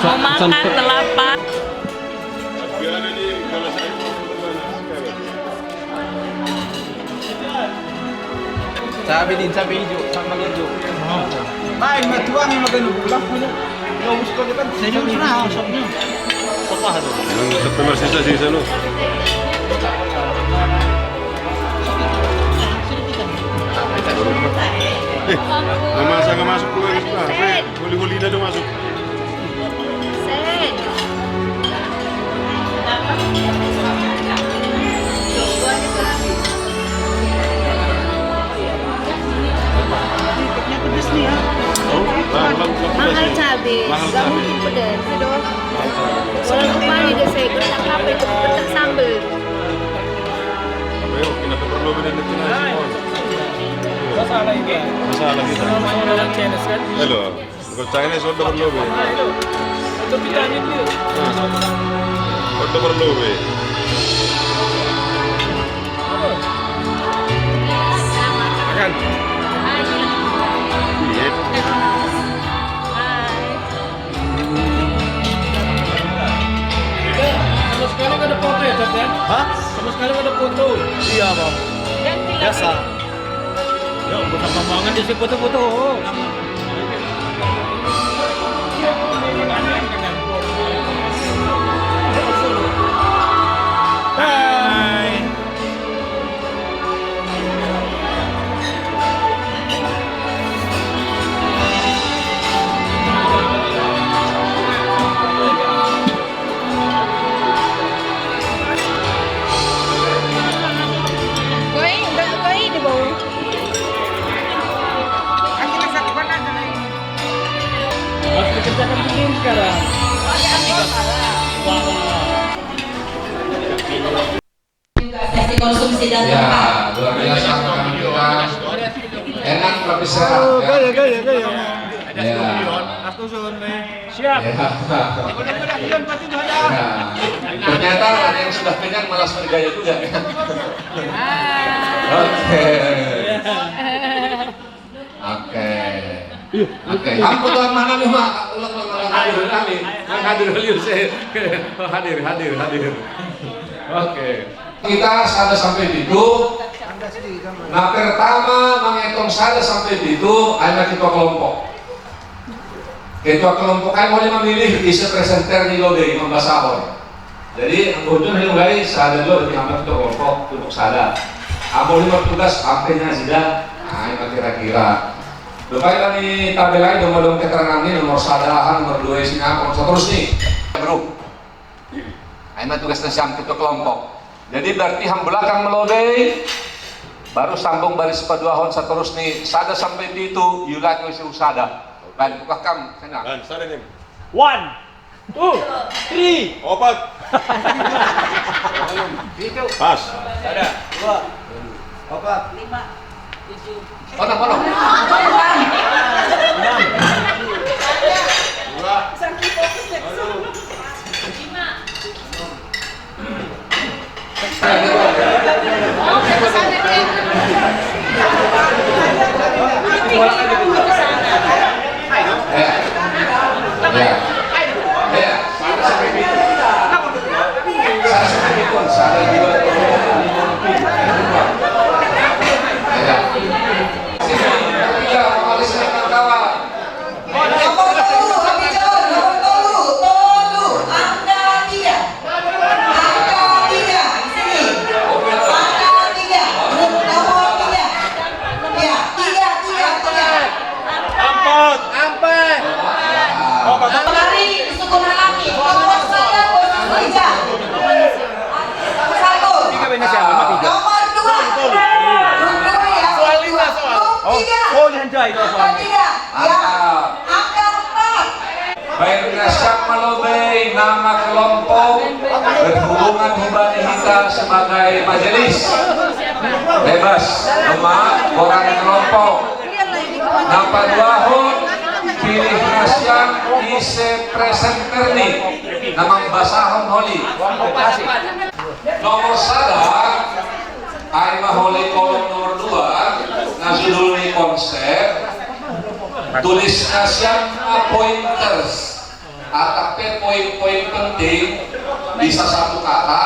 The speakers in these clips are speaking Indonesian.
Mau makan telapak. Sabi din, sabi hijau, sama hijau. Baik, matuang yang makan ulang punya. Nggak usah kau kan. Saya mau sana, sopnya. Sopa hado. Yang September sisa lu. Nggak masuk keluar itu lah. Huli-huli dah masuk. Sen. Pedes nih ya. Mahal cabai, nggak mungkin pedas, itu. Walaupun paling ada saya kena apa itu pedas sambal. Ayo, kenapa perlu beda dengan Masalah ini. masalah kita? Orang Chinese kan? Halo, kalau Chinese udah perlu be. Itu pitanya dulu. Udah perlu be. Makan. Iya. Sama sekali nggak ada foto ya, Cak ya? Hah? Sama sekali nggak ada foto. Iya, Bang. Biasa. Ya, bukan pembangunan di foto-foto. Hai. Koi di bawah. Harus dikerjakan begini sekarang. Sesi konsumsi dan Ya, tempat. luar biasa makanan kita. Enak tapi sehat. Gaya. Ya. Siap. Ya. Ya. Ternyata ada yang sudah kenyang malas bergaya juga. Oke. Oke. Aku tuan mana nih mak? Hadir kami. Hadir hadir. Oke. Kita sada sampai itu. Nah pertama menghitung sada sampai itu ada ketua kelompok. Ketua kelompok kan boleh memilih isi presenter di lode membasahon. Jadi anggota ini mulai sada dulu di hambat ketua kelompok untuk sada. Boleh bertugas sampainya sudah. Nah ini kira-kira. Lupa ini tabel lain nomor keterangan ini nomor sada, nomor 2 sini apa terus nih. Bro. Ini tugas dan ketua kelompok. Jadi berarti ham belakang melodei baru sambung baris paduahon seterus nih sada sampai di itu yulat wis usada. Kan buka kam sana. Dan sada nih. 1, 2, 3. Opat. Itu. Pas. Ada. 2. 4. 5. 7. Mana? Baik nasyam melobei nama kelompok berhubungan hubungan kita sebagai majelis bebas emak orang kelompok napa duahun pilih nasyam ise presenter nih nama basahon holi nomor sadar Aima holi kolom nomor 2 nasudul konsep tulis nasyam pointers Tapi poin-poin penting bisa satu kata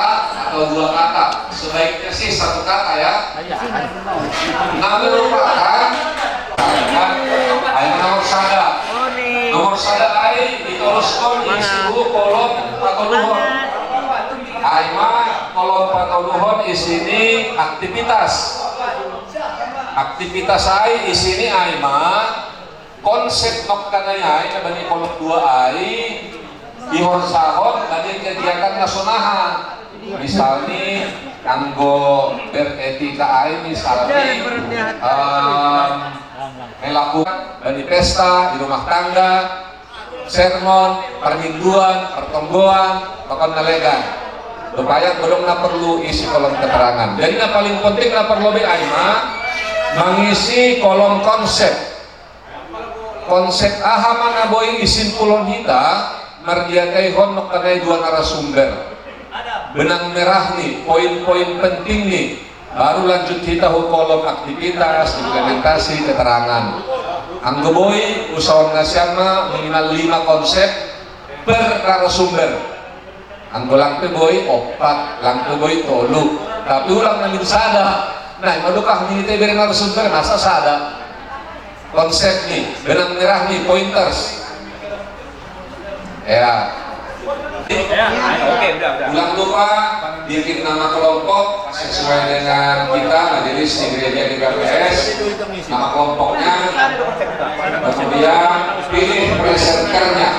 atau dua kata. Sebaiknya sih satu kata ya. Nah, merupakan nomor sada. Nomor sada ai diteruskan isi kolom atau luhon. Aima kolom atau luhon isini aktivitas. Aktivitas ai isini aima konsep nok kanayai kabani kolom 2 ai ihon sahon bani kegiatan nasonaha. Misalnya anggo beretika ai misalnya melakukan bani pesta di rumah tangga, sermon, permingguan, pertonggoan, bahkan nalegan. Supaya belum perlu isi kolom keterangan. Jadi yang paling penting perlu aima mengisi kolom konsep. Konsep mana boy isin pulon hita mardiakai honok kanai 2 narasumber. Benang merah nih, poin-poin penting nih. Baru lanjut kita kolom aktivitas, implementasi, keterangan. Anggo boy usahawan nasyama minimal 5 konsep per narasumber. Anggo langpe boy 4, langpe boy 3. Tapi ulang nangin sada. Nah, madukah ini teh beri narasumber masa sada. Konsep nih, benang merah nih, pointers. Ya. Oke, udah. Ulang lupa bikin nama kelompok sesuai dengan kita majelis di gereja di KPS. Nama kelompoknya, kemudian pilih presenternya.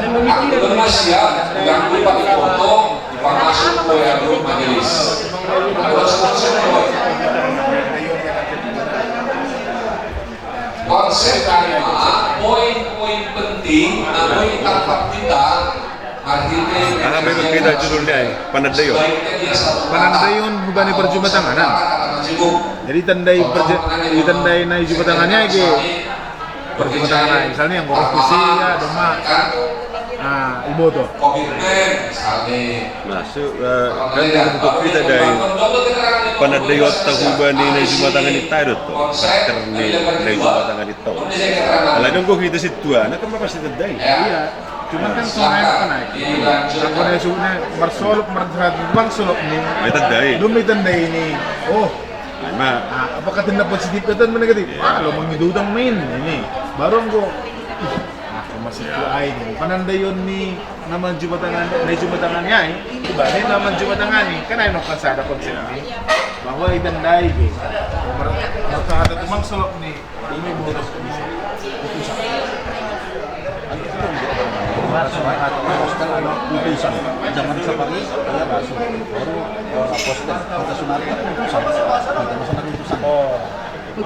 Aktivitas siap, jangan lupa dipoto, masuk ke jalur majelis. Terus konsep karma, poin-poin penting, namun tanpa kita akhirnya memang kita judulnya Panadayon. Panadayon hubani perjumatanganan. Jadi ditandai naik jumatangannya ge perjumatanganan. Misalnya yang konfusi ya doma. Nah, ibu tuh. Masuk kan untuk kita dari Panadayon tahubani naik jumatangan itu tuh. Karena naik jumatangan itu. Kalau dong kok kita situ, anak kan pasti tandai. Iya. Cuma kan soalnya apa naik? Aku dari suhunya bersolok bang solok nih. Tandai. Belum ditandai ini. Oh, Nah, apakah tindak positif atau negatif? Lo mengidutang main ini. Baru aku masih tuai nih. Panandayon nih nama jumatangannya ini. Ibaratnya nama jumatangan kan ada ada konsep ini bahwa ditandai gitu. Mereka ada tumang solok nih. Ini bodoh bisa. Itu sama. Putusan zaman safari ya langsung baru poster kita sunari putusan kita masalah putusan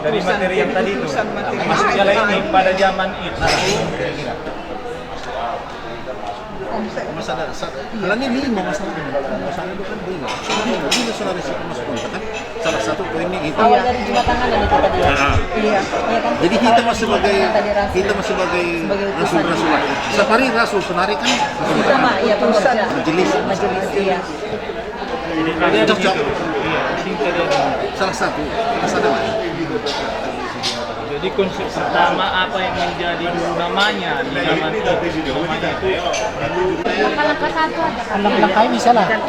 dari materi yang tadi itu maksudnya ini pada zaman itu masalah halanya ini masalah itu kan ini saudara siapa masuk kan salah satu poinnya itu awal dari jumatangan dan itu tadi iya kan jadi kita masih sebagai rasul safari rasul sunari kan sama ya pengusaha majelis iya cocok salah satu masalah jadi konsep pertama apa yang menjadi namanya di zaman itu namanya itu langkah satu ada langkah bisa lah 4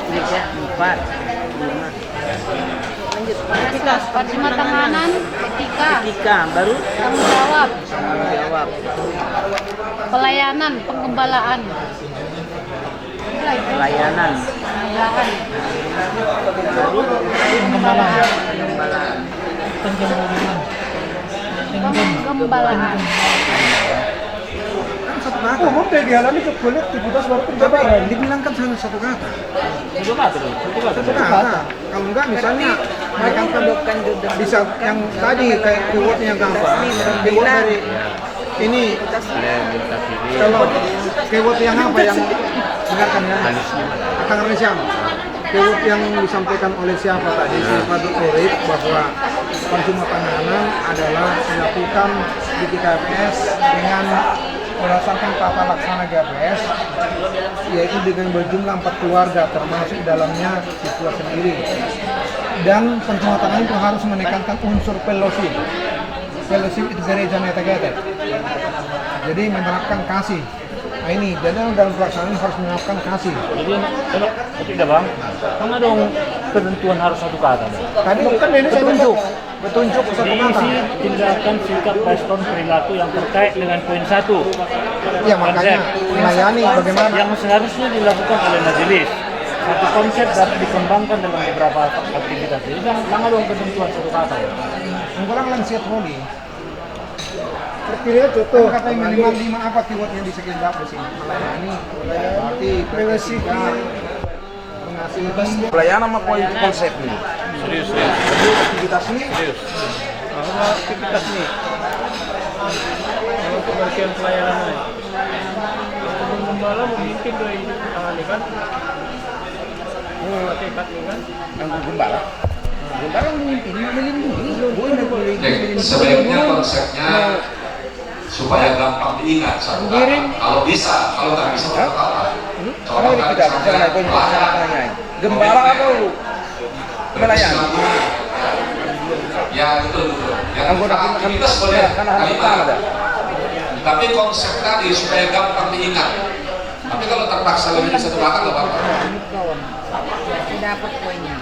lanjut kita perjumatanganan etika baru tanggung jawab pelayanan pengembalaan pengembalaan mau kayak dialami ke kulit aktivitas baru penjabaran dibilangkan satu kata satu kata kalau enggak misalnya mereka kan bisa yang tadi kayak keywordnya gampang keyword dari ini kalau keyword yang apa yang dengarkan ya akan siapa keyword yang disampaikan oleh siapa tadi siapa Urip bahwa perjumatanganan adalah dilakukan di KPS dengan berdasarkan tata laksana GPS yaitu dengan berjumlah 4 keluarga termasuk dalamnya siswa sendiri dan perjumatanganan itu harus menekankan unsur fellowship itu gereja metagetet jadi menerapkan kasih Nah ini, dan dalam pelaksanaan harus menerapkan kasih. Jadi tidak bang, kan ada ketentuan harus satu kata. Tadi kan ini saya petunjuk satu kata. Diisi tindakan sikap respon perilaku yang terkait dengan poin 1. Ya makanya melayani bagaimana. Yang seharusnya dilakukan oleh majelis. Satu konsep dapat dikembangkan dalam beberapa aktivitas. Jadi jangan ada ketentuan satu kata. Mengkurang lansia troli. Terpilih contoh. Kata minimal 5 apa keywordnya di sekian dapur sini? Melayani, berarti privasi, mengasihi. Pelayanan sama konsep nih. Serius. Aktivitas ini. Serius. Aktivitas nih. Kalau pengertian pelayanan nih. Gembala memimpin dari tangan kan. Hakikat kan. Yang gembala. Gembala memimpin, melindungi. Sebaiknya konsepnya supaya gampang diingat satu kata. Kalau bisa, kalau tak bisa satu kata. Kalau tidak bisa naik poin pertanyaannya. Gembala apa lu? Melayani. Ya betul. Yang Anggota aktivitas boleh karena harus kalimat. ada. Tapi konsep tadi supaya gampang diingat. Tapi kalau terpaksa lebih dari satu kata nggak apa-apa. Dapat poinnya.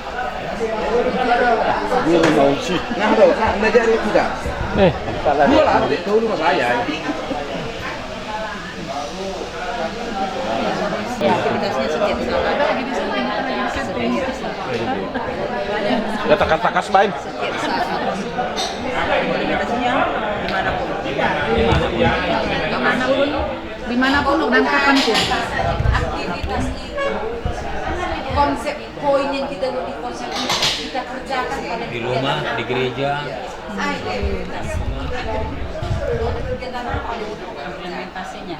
Nah, tuh, belajar itu tidak. Dua lah, itu rumah saya. Aktivitasnya setiap Ya takas main. setiap saat. Aktivitasnya dimanapun dan kapanpun. Aktivitas itu konsep poin yang kita di konsep kita kerjakan pada Di rumah, di gereja. aktivitas kegiatan apa Implementasinya.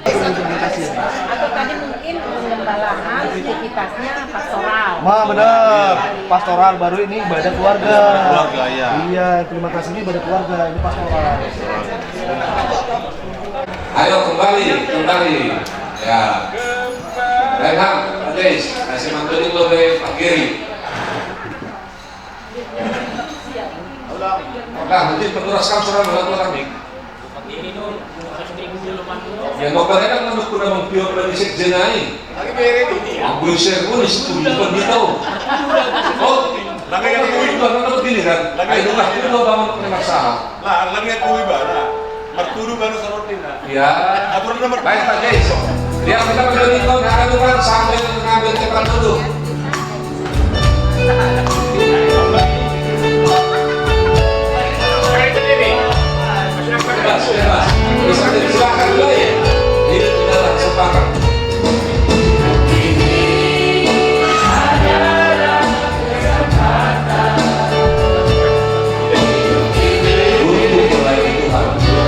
atau tadi mungkin pengembalaan aktivitasnya pastoral. Wah benar, pastoral baru ini ibadah keluarga. Keluarga, ya. Iya, terima kasih ini ibadah keluarga, ini pastoral. Ayo kembali. Ya. Renham, Ades, kasih mantu dulu dari Pak Giri. Nah, nanti penuraskan surat keluar kami. Ya mau kalian kan udah mempior dari sekjenai. Ambil saya pun itu bukan gitu. Oh, lagi yang kuih itu kan begini kan. Ayo lah itu lo bangun masalah. Lah, lagi yang kuih bara. Marturu baru sarotin. Ya. Aturan nomor. Baik Pak Guys. Dia kita berdiri kau nak adukan sambil mengambil cepat dulu. Bebas. Bisa disilakan dulu ya. Ini sudah sepakat.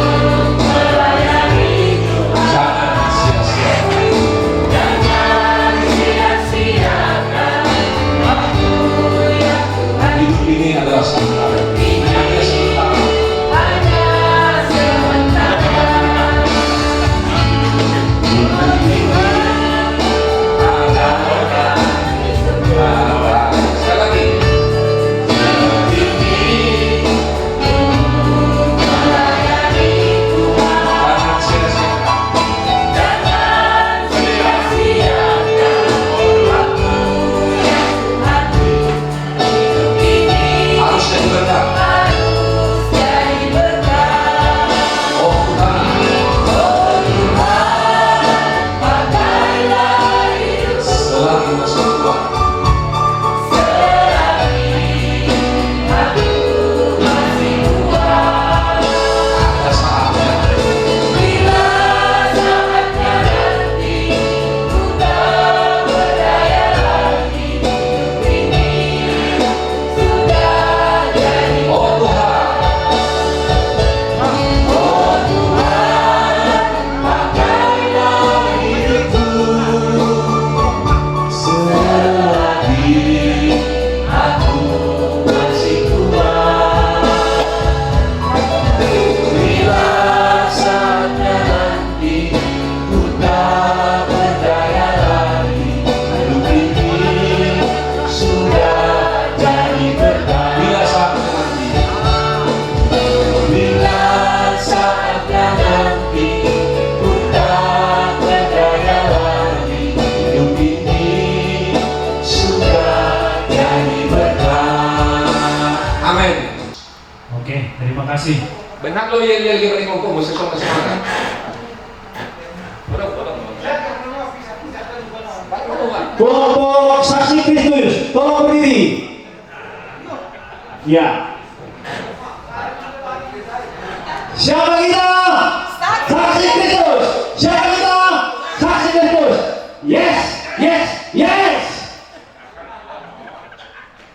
Untuk melayani Tuhan. Jangan sia-sia. Terima kasih. Benar lo yang lagi berikut sesuatu semangat. Kelompok Saksi Kristus, tolong berdiri. Ya. Siapa kita? Saksi Kristus. Siapa kita? Saksi Kristus. Yes, yes, yes.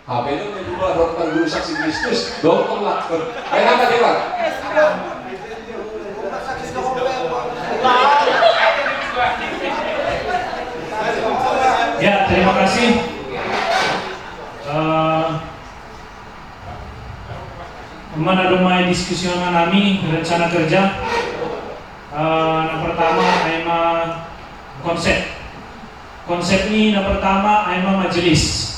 HP itu kedua dokter guru saksi Kristus, dokter lah. Kenapa dia? Ya, terima kasih. Menadomai diskusi kami rencana kerja. Yang pertama, aima konsep. Konsep ini yang pertama, aima majelis.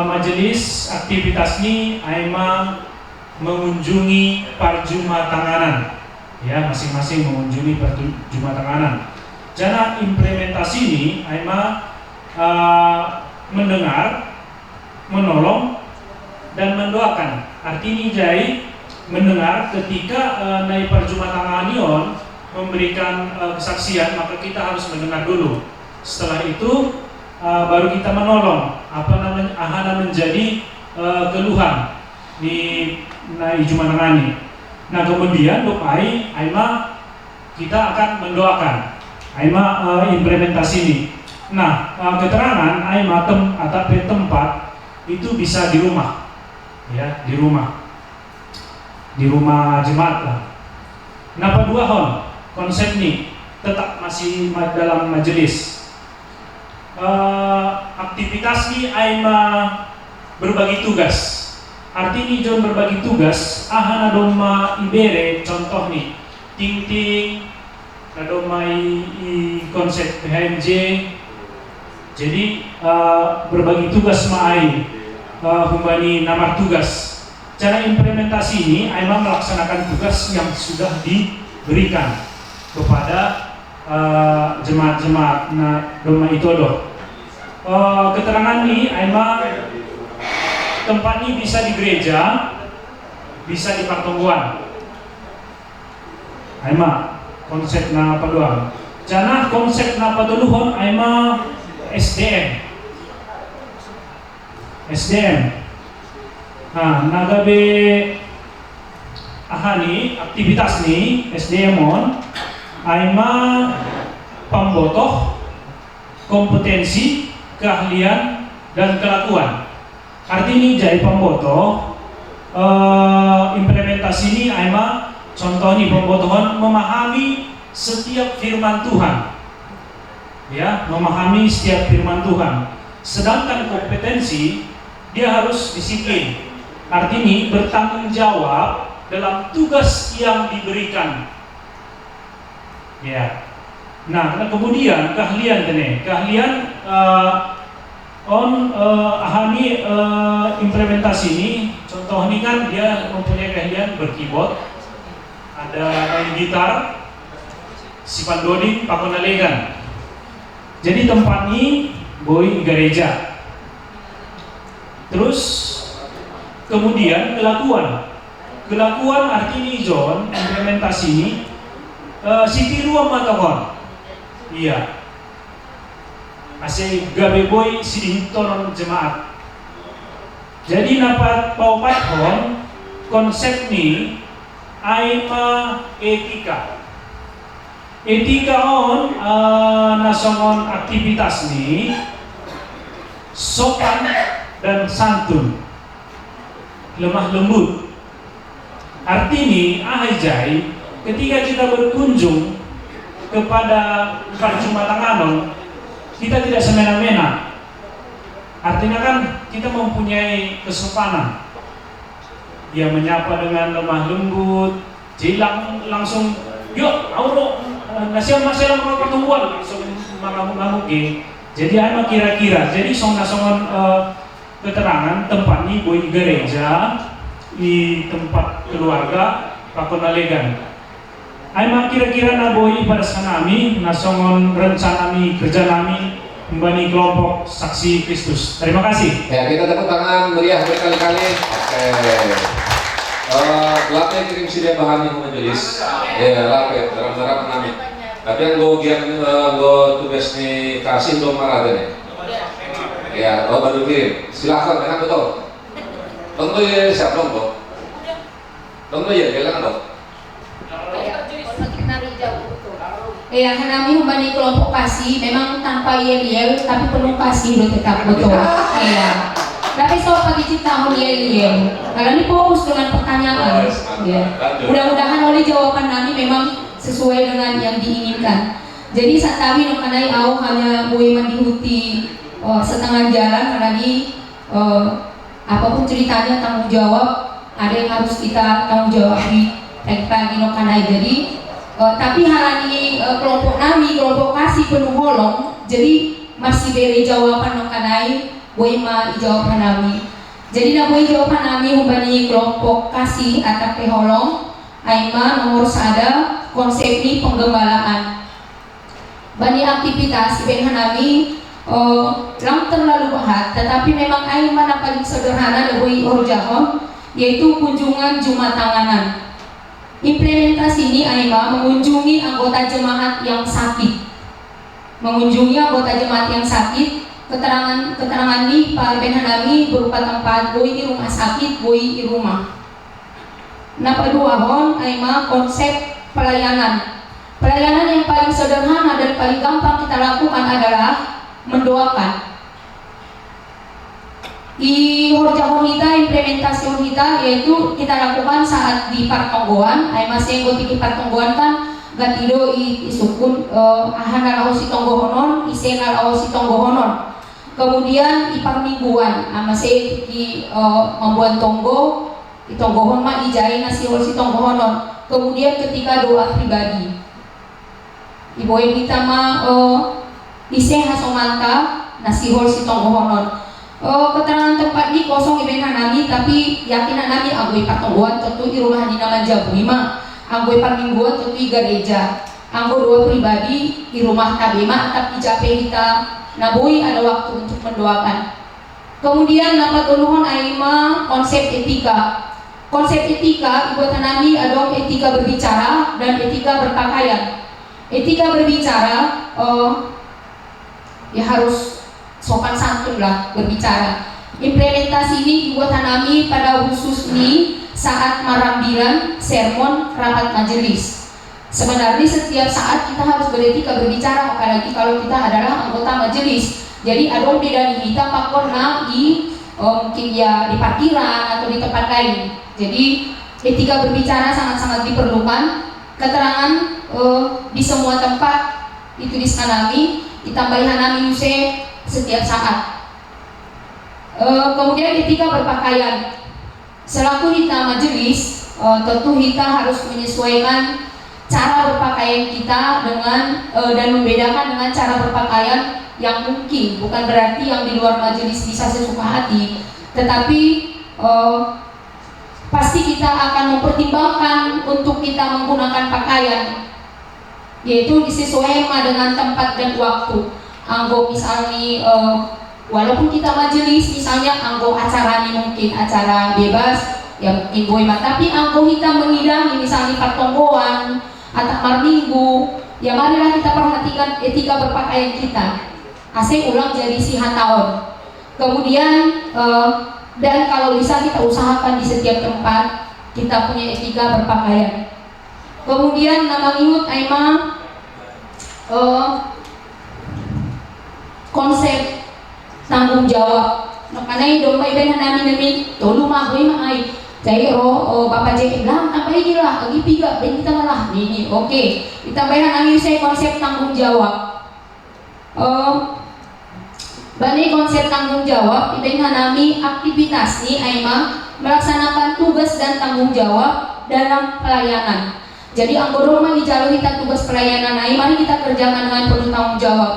Majelis aktivitas ini aima mengunjungi perjumatanganan. Ya, masing-masing mengunjungi perjumatanganan. Jana implementasi ini aima mendengar, menolong, dan mendoakan. Artinya jadi mendengar ketika naik perjumatanganion memberikan kesaksian, maka kita harus mendengar dulu. Setelah itu baru kita menolong. Ahana menjadi keluhan di naik jumatangani. Nah kemudian dopai aima kita akan mendoakan. Aima implementasi ini. Nah keterangan aima atau tempat itu bisa di rumah. Ya, di rumah jemaat lah. Napa dua hon konsep ini tetap masih dalam majelis. Aktivitas ini aima berbagi tugas. Artinya John berbagi tugas. Ahana doma ibere contoh nih ting doma i konsep PHMJ. Jadi berbagi tugas maai. Humbani nama tugas. Cara implementasi ini aima melaksanakan tugas yang sudah diberikan kepada jemaat-jemaat doma itodo. Keterangan ini aima tempat ini bisa di gereja, bisa di pertemuan. Aima konsep apa doang. Jana konsep apa duluhon aima SDM. Nah, nagabe ahani aktivitas nih SDM on aima pembotoh kompetensi, keahlian dan kelakuan. Artinya jadi pembotoh implementasi ini aima contoh nih pembotohan memahami setiap firman Tuhan. Ya, memahami setiap firman Tuhan. Sedangkan kompetensi dia harus disiplin, artinya bertanggung jawab dalam tugas yang diberikan. Ya, nah kemudian keahlian ahani implementasi ini, contoh ini kan dia mempunyai keahlian berkeyboard, ada main gitar, sipan doding, pakonalegan. Jadi tempat ini boy gereja. Terus kemudian kelakuan artinya John implementasi ini siti ruang matahon. Iya. Asal gabe boy sidihiton jemaat. Jadi dapat paupahon konsep ini aima etika. Etika on nasongon aktivitas ini sopan dan santun, lemah lembut. Artinya ahijai ketika kita berkunjung kepada perjumatanganon, kita tidak semena-mena. Artinya kan kita mempunyai kesopanan. Dia menyapa dengan lemah lembut, jilang langsung, yuk, auro, nasihat masalah pertemuan, langsung mengamuk-ngamuk. Jadi apa kira-kira? Jadi songan keterangan tempat ini boy gereja, di tempat keluarga, pakonalegan. Aima kira-kira na boy pada sanami, nasongon rencana mi kerja nami membani kelompok saksi Kristus. Terima kasih. Ya, kita tepuk tangan meriah berkali-kali. Oke. Lape kirim sida bahan yang majelis, ya lape dalam kami. Tapi yang gue tugas nih kasih belum marah deh. Ya, baru kirim. Silahkan, enak betul. Tunggu ya siap dong. Tunggu ya, jalan dong. Ya, kami membanding kelompok kasih memang tanpa yel-yel tapi penuh kasih lo tetap betul. Iya. Tapi so pagi cipta yel-yel. Kalau ini fokus dengan pertanyaan. Ya. Mudah-mudahan oleh jawaban kami memang sesuai dengan yang diinginkan. Jadi saat kami nokanai au hanya boleh mendihuti setengah jalan lagi apapun ceritanya tanggung jawab ada yang harus kita tanggung jawab di pagi-pagi nokanai. Jadi tapi hal ini kelompok kami, kelompok kasih penuh holong, jadi masih beri jawaban nokanai, boleh ma jawaban kami. Jadi nak boleh jawaban kami hubungi kelompok kasih atau peholong, aima nomor sada konsep ini penggembalaan. Bani aktivitas iben kami lang terlalu bahat, tetapi memang aima yang paling sederhana dan boleh orjahon, yaitu kunjungan Jumatanganan. Implementasi ini AIMA mengunjungi anggota jemaat yang sakit. Mengunjungi anggota jemaat yang sakit, keterangan ini Pak Benhanami berupa tempat boi di rumah sakit, boi di rumah. Napa dua hon AIMA konsep pelayanan. Pelayanan yang paling sederhana dan paling gampang kita lakukan adalah mendoakan. Di horjahon kita, implementasi kita yaitu kita lakukan saat di partonggoan. Masih yang di partonggoan kan gatido isukun ahan nalaho si tonggohonon, ise nalaho si tonggohonon. Kemudian di parmingguan, masih di membuat tonggo, di tonggohon mah ijai nasi si tonggohonon. Kemudian ketika doa pribadi, ibu kita mah ise hasomanta nasi si tonggohonon. Keterangan tempat ini kosong iben nami tapi yakin nami agoi patonggoan tentu di rumah di nama Jabui mah agoi parmingguan tentu di gereja anggo doa pribadi di rumah tabima tapi jape kita nabui ada waktu untuk mendoakan. Kemudian dapat nuhun aima konsep etika. Konsep etika buat nami ada etika berbicara dan etika berpakaian. Etika berbicara ya harus sopan santun lah berbicara. Implementasi ini dibuat kami pada khusus nih saat marambilan sermon rapat majelis. Sebenarnya setiap saat kita harus beretika berbicara, apalagi kalau kita adalah anggota majelis. Jadi ada beda nih kita pakona di mungkin ya di parkiran atau di tempat lain. Jadi etika berbicara sangat-sangat diperlukan. Keterangan di semua tempat dituliskan kami, ditambahin kami setiap saat. Kemudian etika berpakaian. Selaku kita majelis, tentu kita harus menyesuaikan cara berpakaian kita dengan dan membedakan dengan cara berpakaian yang mungkin bukan berarti yang di luar majelis bisa sesuka hati, tetapi pasti kita akan mempertimbangkan untuk kita menggunakan pakaian yaitu disesuaikan dengan tempat dan waktu. Anggo misalnya walaupun kita majelis misalnya anggo acara ini mungkin acara bebas ya mungkin boy tapi anggo kita mengidangi misalnya pertonggoan atau marminggu ya marilah kita perhatikan etika berpakaian kita asing ulang jadi sihat tahun. Kemudian dan kalau bisa kita usahakan di setiap tempat kita punya etika berpakaian. Kemudian nama ingut Aima konsep tanggung jawab. Makanya domba iben nami tolu mah boy mah ai. Jadi bapak jadi bilang apa ini lah lagi tiga ben kita malah ini oke. Ditambahin nami saya konsep tanggung jawab. Bani konsep tanggung jawab iben nami aktivitas nih Aima melaksanakan tugas dan tanggung jawab dalam pelayanan. Jadi anggota rumah dijalur kita tugas pelayanan Aima mari kita kerjakan dengan penuh tanggung jawab.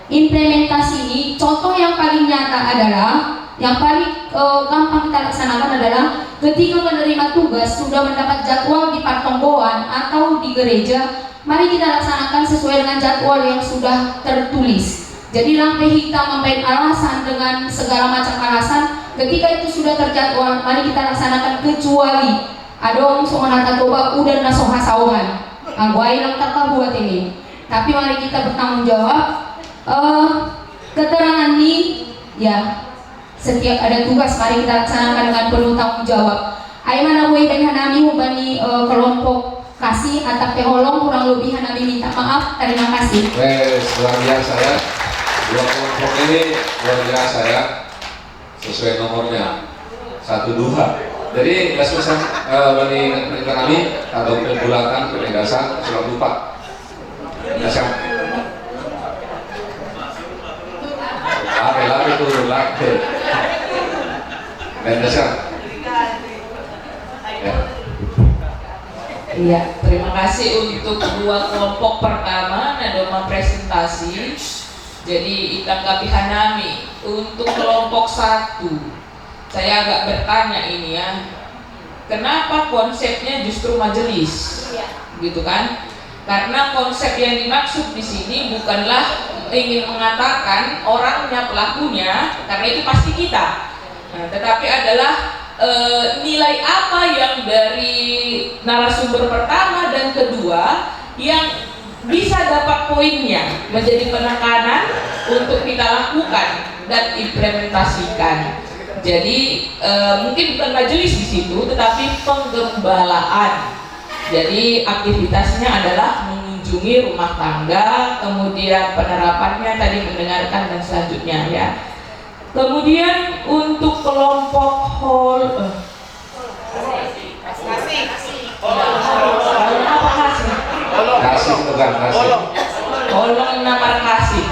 Implementasi ini contoh yang paling nyata adalah yang paling gampang kita laksanakan adalah ketika menerima tugas sudah mendapat jadwal di partonggoan atau di gereja, mari kita laksanakan sesuai dengan jadwal yang sudah tertulis. Jadi lampe hitam membaik alasan dengan segala macam alasan ketika itu sudah terjadwal, mari kita laksanakan kecuali adong songonata toba udan na sohasawan angguay lang buat ini. Tapi mari kita bertanggung jawab. Keterangan ini ya setiap ada tugas mari kita laksanakan dengan penuh tanggung jawab. Aimana wei dan hanami hubani kelompok kasih atap teholong kurang lebih hanami minta maaf. Terima kasih. Luar biasa ya. Dua kelompok ini luar biasa ya. Sesuai nomornya 12. Jadi resolusi bani kami atau perbulatan penegasan surat lupa. Dasar. Lagi itu lagi. Dan dasar. Iya, terima kasih untuk dua kelompok pertama Nadoma presentasi. Jadi itanggapi hanami untuk kelompok 1. Saya agak bertanya ini ya. Kenapa konsepnya justru majelis? Gitu kan? Karena konsep yang dimaksud di sini bukanlah ingin mengatakan orangnya pelakunya, karena itu pasti kita. Nah, tetapi adalah nilai apa yang dari narasumber pertama dan kedua yang bisa dapat poinnya menjadi penekanan untuk kita lakukan dan implementasikan. Jadi mungkin bukan majelis di situ, tetapi penggembalaan. Jadi aktivitasnya adalah mengunjungi rumah tangga, kemudian penerapannya tadi mendengarkan dan selanjutnya ya. Kemudian untuk kelompok Kasih bukan kasih. Tolong nama kasih.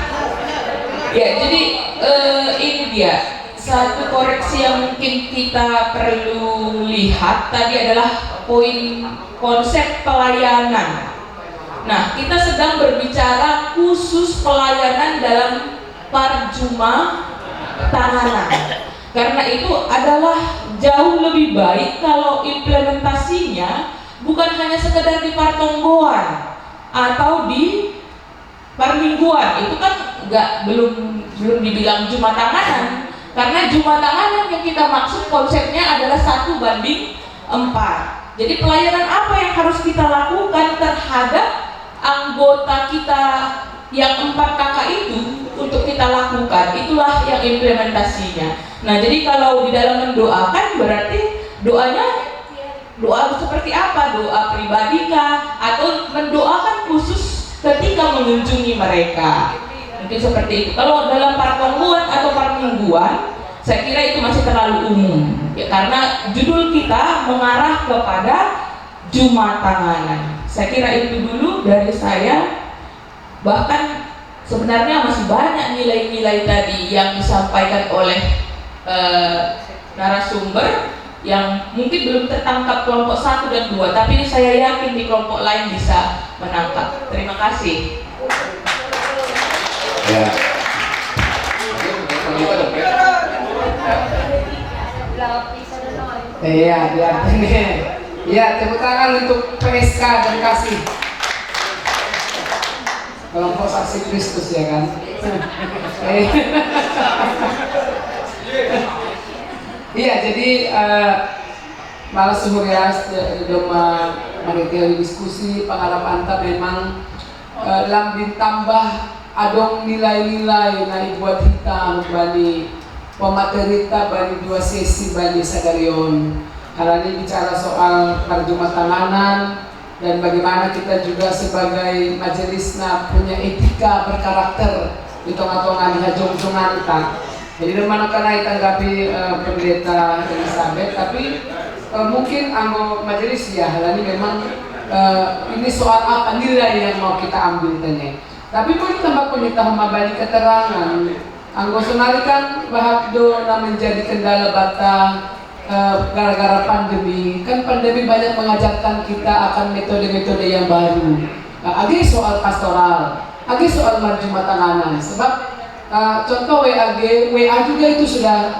Ya, jadi ini dia satu koreksi yang mungkin kita perlu lihat tadi adalah poin konsep pelayanan. Nah, kita sedang berbicara khusus pelayanan dalam parjuma tahanan. Karena itu adalah jauh lebih baik kalau implementasinya bukan hanya sekedar di partonggoan atau di parmingguan. Itu kan belum dibilang Jumat tanganan. Karena Jumat tanganan yang kita maksud konsepnya adalah 1:4. Jadi pelayanan apa yang harus kita lakukan terhadap anggota kita yang 4 kakak itu untuk kita lakukan, itulah yang implementasinya. Nah, jadi kalau di dalam mendoakan berarti doa seperti apa? Doa pribadi kah? Atau mendoakan khusus ketika mengunjungi mereka? Mungkin seperti itu. Kalau dalam partongguan atau parmingguan, saya kira itu masih terlalu umum ya, karena judul kita mengarah kepada Jumat tanganan. Saya kira itu dulu dari saya. Bahkan sebenarnya masih banyak nilai-nilai tadi yang disampaikan oleh narasumber yang mungkin belum tertangkap kelompok 1 dan 2, tapi saya yakin di kelompok lain bisa menangkap. Terima kasih. Ya. Iya, ya, tepuk tangan untuk PSK dan kasih kelompok saksi Kristus ya kan. Iya, jadi malah sehurias doma mari diskusi pengalaman anta memang lam ditambah adong nilai-nilai na buat kita bani pematerita bani 2 sesi bani sadarion. Karena ini bicara soal perjumat tanganan dan bagaimana kita juga sebagai majelis punya etika berkarakter di tengah-tengah dihajong-jongan. Jadi mana kena tanggapi pendeta Elizabeth, tapi mungkin anggo majelis ya, ini memang ini soal apa nilai yang mau kita ambil tanya. Tapi pun tambah pendeta memabali keterangan, anggo sonarikan bahwa menjadi kendala bata gara-gara pandemi. Kan pandemi banyak mengajarkan kita akan metode-metode yang baru. Agi soal pastoral, agi soal marjuma tanganan. Sebab contoh WA juga itu sudah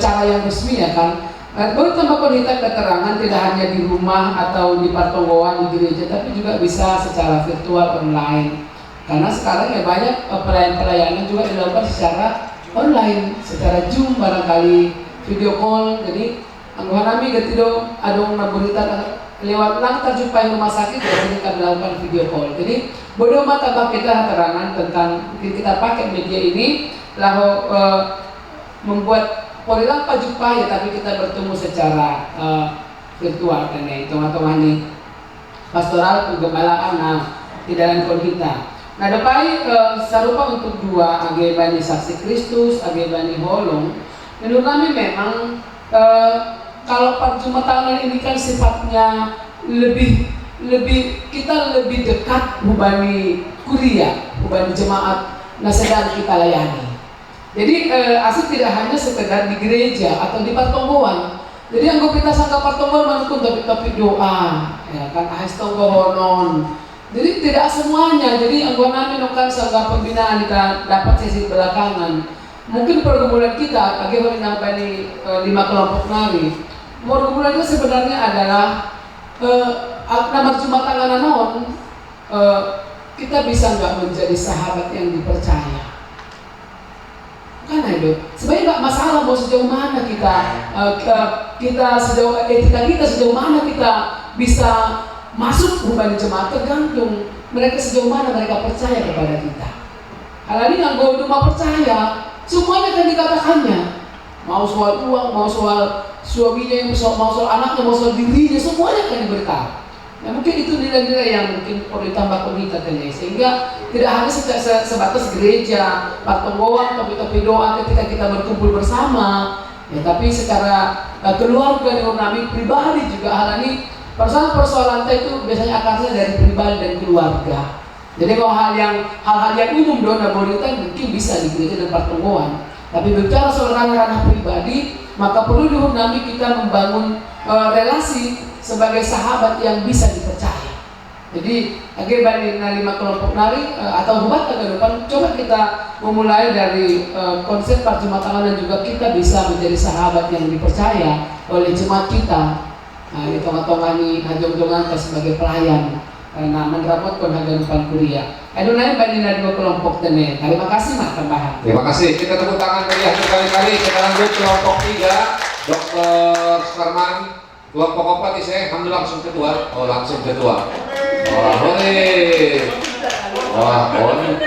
cara yang resmi ya kan. Boleh tambah pendeta keterangan tidak hanya di rumah atau di partonggoan di gereja, tapi juga bisa secara virtual online. Karena sekarang ya banyak pelayanan juga dilakukan secara online, secara Zoom barangkali, video call. Jadi Angguhan kami gatido adong naburita lewat lang terjumpai rumah sakit jadi kami lakukan video call. Jadi bodoh mata kita keterangan tentang kita pakai media ini lalu membuat polilang pajumpa ya, tapi kita bertemu secara virtual karena itu atau ini pastoral kegembala anak di dalam kita. Nah, depai serupa untuk dua age bani saksi Kristus, age bani holong. Menurut kami memang kalau percuma tahunan ini kan sifatnya kita lebih dekat hubani kuliah, hubani jemaat sedang kita layani. Jadi asli tidak hanya sekedar di gereja atau di pertemuan. Jadi yang kita sangka pertemuan manukun topik-topik doa, ya kan ahis tonggohonon. Jadi tidak semuanya. Jadi anggota menokan sangka pembinaan kita dapat sesi belakangan. Mungkin pergumulan kita bagi orang bani 5 kelompok nari. Pergumulan itu sebenarnya adalah nama cuma tangan naon kita bisa nggak menjadi sahabat yang dipercaya. Kan itu sebenarnya nggak masalah mau sejauh mana kita sejauh etika kita sejauh mana kita bisa masuk hubungan jemaat, tergantung mereka sejauh mana mereka percaya kepada kita. Hal ini yang gue cuma percaya semuanya kan dikatakannya, mau soal uang, mau soal suaminya, mau soal anaknya, mau soal dirinya, semuanya kan diberitahu. Nah, mungkin itu nilai-nilai yang mungkin perlu ditambah kita sehingga tidak hanya sebatas gereja, pertemuan, topik-topik doa ketika kita berkumpul bersama, ya, tapi secara keluarga dengan kami pribadi juga hal ini persoalan itu biasanya akarnya dari pribadi dan keluarga. Jadi kalau hal-hal yang umum doa bonita mungkin bisa di gereja dan pertemuan, tapi bicara soal ranah pribadi maka perlu dihunami kita membangun relasi sebagai sahabat yang bisa dipercaya. Jadi bagi 5 kelompok nari atau hubat ke depan, coba kita memulai dari konsep perjumatangan dan juga kita bisa menjadi sahabat yang dipercaya oleh jemaat kita. Di tongah-tongah hajong-jongan sebagai pelayan karena menerapkan hagan kuliah. Aduh naik banding 2 kelompok tene. Terima kasih mak tambahan. Terima kasih. Kita tepuk tangan meriah berkali-kali. Kita lanjut kelompok 3, Dr. Sparman. Kelompok 4 saya ambil langsung kedua. Oh langsung kedua. Wah boleh. Wah boleh.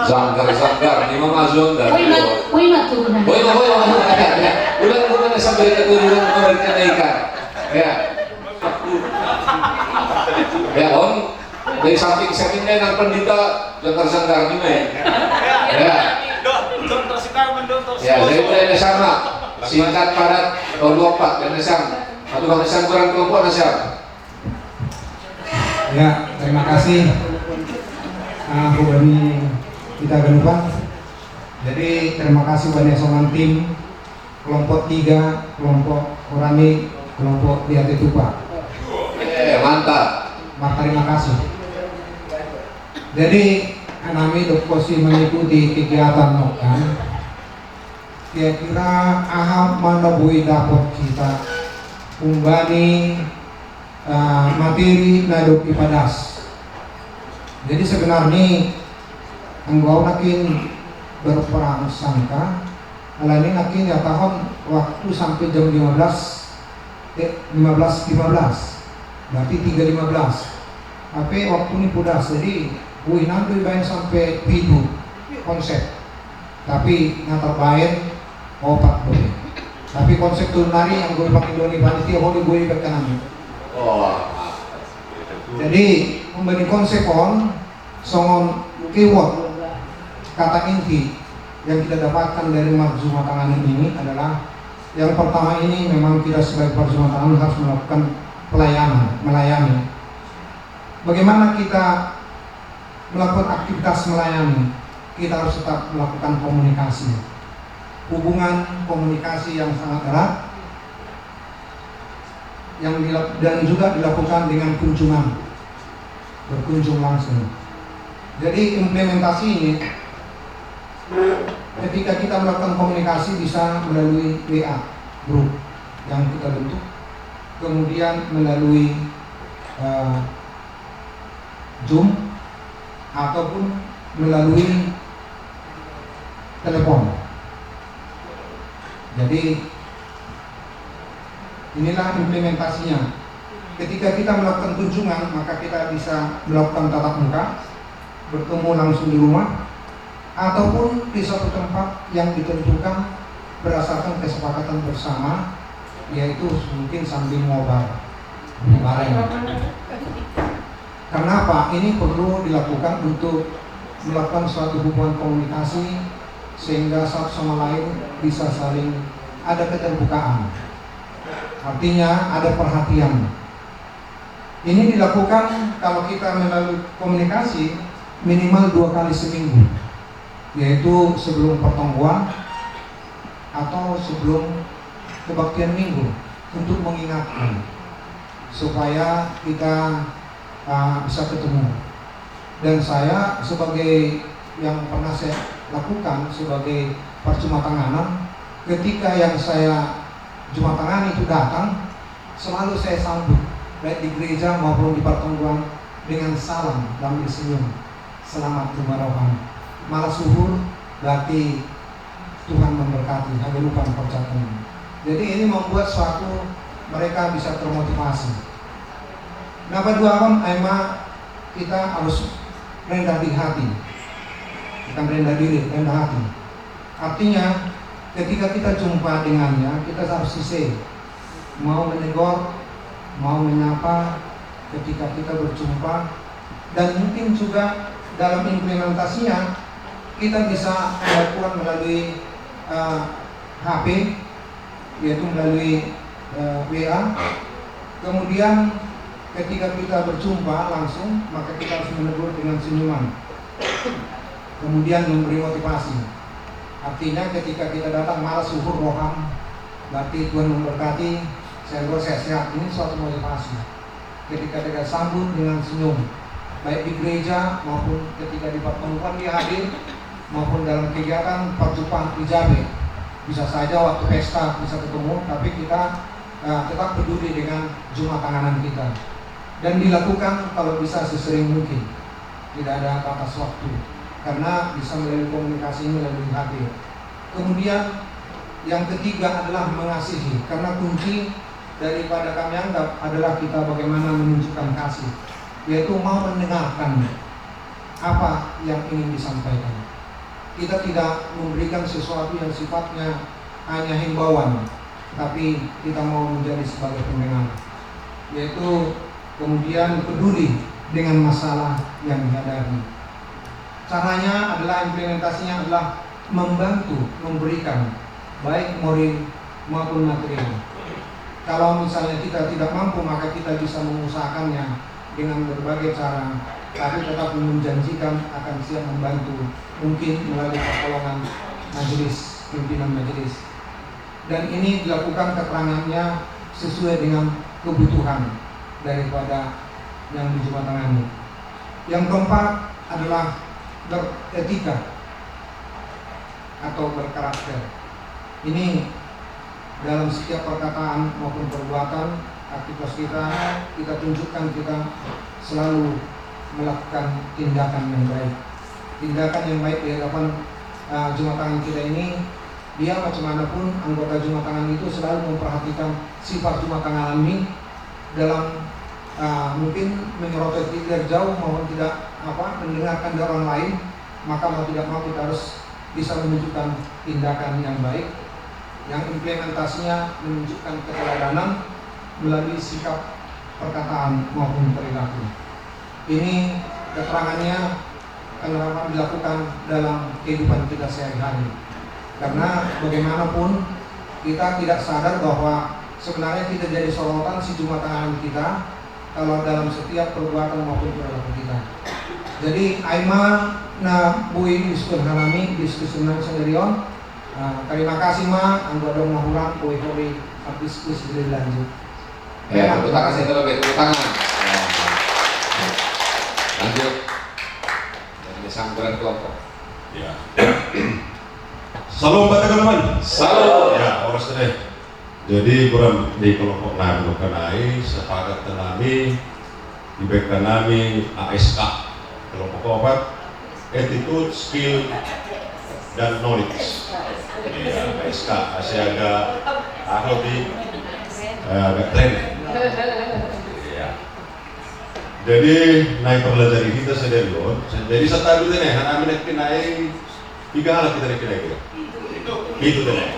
Sanggar ini mah mazun dan. Woi matu benar. Woi. Udah sampai keturunan memberikan ikan. Ya. Ya on dari samping yang pendeta Dr. Sanggar ini. Ya. Ya, jadi udah sama. Singkat padat lompat dan nasam. Atau nasam kurang kelompok nasam. Ya, terima kasih Hubani kita genupan. Jadi terima kasih banyak soman tim kelompok 3, kelompok Orani, kelompok Diate Tupa. Mantap. Terima kasih. Jadi kami dokosi mengikuti kegiatan nokan. Kira-kira aham manabui dapat kita umbani materi nadok ipadas. Jadi sebenarnya anggau nakin berperang sangka alani nakin ya tahun waktu sampai jam 15 berarti 3.15 tapi waktu ini pudas jadi nanti bayang sampai pintu konsep tapi nggak terbayang opat boleh tapi konsep tunari yang gue pakai doni panitia boleh gue berkenan. Jadi memberi konsep on songon keyword kata inti yang kita dapatkan dari Perjumatangan ini adalah yang pertama ini memang kita sebagai Perjumatangan harus melakukan melayani. Bagaimana kita melakukan aktivitas melayani? Kita harus tetap melakukan komunikasi, hubungan komunikasi yang sangat erat, dan juga dilakukan dengan berkunjung langsung. Jadi implementasi ini ketika kita melakukan komunikasi bisa melalui WA grup yang kita bentuk, kemudian melalui Zoom ataupun melalui telepon. Jadi Inilah implementasinya. Ketika kita melakukan kunjungan, maka kita bisa melakukan tatap muka, bertemu langsung di rumah, ataupun di suatu tempat yang ditentukan berdasarkan kesepakatan bersama, yaitu mungkin sambil ngobrol bareng. Kenapa? Ini perlu dilakukan untuk melakukan suatu hubungan komunikasi sehingga satu sama lain bisa saling ada keterbukaan. Artinya ada perhatian. Ini dilakukan kalau kita melalui komunikasi minimal 2 kali seminggu, yaitu sebelum pertemuan atau sebelum kebaktian minggu, untuk mengingatkan supaya kita bisa ketemu. Dan saya sebagai yang pernah saya lakukan sebagai percuma tanganan, ketika yang saya Jumatangan itu datang, selalu saya sambut baik di gereja maupun di pertemuan dengan salam dan senyum, selamat Jumarohan, malah suhur, berarti Tuhan memberkati, hanya lupa percakapan. Jadi ini membuat suatu mereka bisa termotivasi. Nah, berduaan emang kita harus rendah di hati, bukan rendah diri, rendah hati. Artinya ketika kita jumpa dengannya, kita harus sisih, mau menegur, mau menyapa ketika kita berjumpa. Dan mungkin juga dalam implementasinya kita bisa melakukan melalui HP, yaitu melalui WA. Kemudian ketika kita berjumpa langsung, maka kita harus menegur dengan senyuman, kemudian memberi motivasi. Artinya ketika kita datang malas suhur roham, berarti Tuhan memberkati, saya sehat. Ini suatu motivasi. Ketika kita sambut dengan senyum, baik di gereja maupun ketika di pertemuan dia hadir, maupun dalam kegiatan perjumpaan ijabe. Bisa saja waktu pesta bisa ketemu, tapi kita tetap peduli dengan jumlah tanganan kita. Dan dilakukan kalau bisa sesering mungkin, tidak ada batas waktu, karena bisa melalui komunikasi melalui HP. Kemudian yang ketiga adalah mengasihi, karena kunci daripada kami anggap adalah kita bagaimana menunjukkan kasih, yaitu mau mendengarkan apa yang ingin disampaikan. Kita tidak memberikan sesuatu yang sifatnya hanya himbauan, tapi kita mau menjadi sebagai pendengar, yaitu kemudian peduli dengan masalah yang dihadapi. Caranya adalah, implementasinya adalah membantu, memberikan baik moral maupun material. Kalau misalnya kita tidak mampu, maka kita bisa mengusahakannya dengan berbagai cara, tapi tetap menjanjikan akan siap membantu, mungkin melalui pertolongan majelis, pimpinan majelis. Dan ini dilakukan keterangannya sesuai dengan kebutuhan daripada yang dijumatangani. Yang keempat adalah beretika atau berkarakter. Ini dalam setiap perkataan maupun perbuatan aktivitas kita tunjukkan kita selalu melakukan tindakan yang baik. Tindakan yang baik di hadapan jumatangan kita ini, dia macam mana pun anggota jumatangan itu selalu memperhatikan sifat jumatangan ini dalam mungkin menyoroti dari jauh maupun tidak mendengarkan dari orang lain, maka mau tidak mau kita harus bisa menunjukkan tindakan yang baik, yang implementasinya menunjukkan keteladanan melalui sikap, perkataan maupun perilaku. Ini keterangannya akan dilakukan dalam kehidupan kita sehari-hari. Karena bagaimanapun kita tidak sadar bahwa sebenarnya kita jadi sorotan si jumatangan kita kalau dalam setiap perbuatan maupun perilaku kita. Jadi Aima na bui diskusi halami diskusi sendirian. Terima kasih ma, anggota mahulang bui diskusi lebih lanjut. Ya, tepuk tangan saya terlebih, tepuk tangan. Lanjut. Dari sambutan kelompok. Ya. Salam buat teman-teman. Salam. Ya, orang sedih. Jadi kurang di kelompok lain kenai sepakat kami diberikan kami ASK kelompok obat attitude, skill dan knowledge. Ya, ASK Asiaga Ahodi agak tren. Ya. Jadi naik pelajari kita sederhana. Jadi satu itu nih, anak naik naik 3 hal kita naik naik. Itu tuh nih.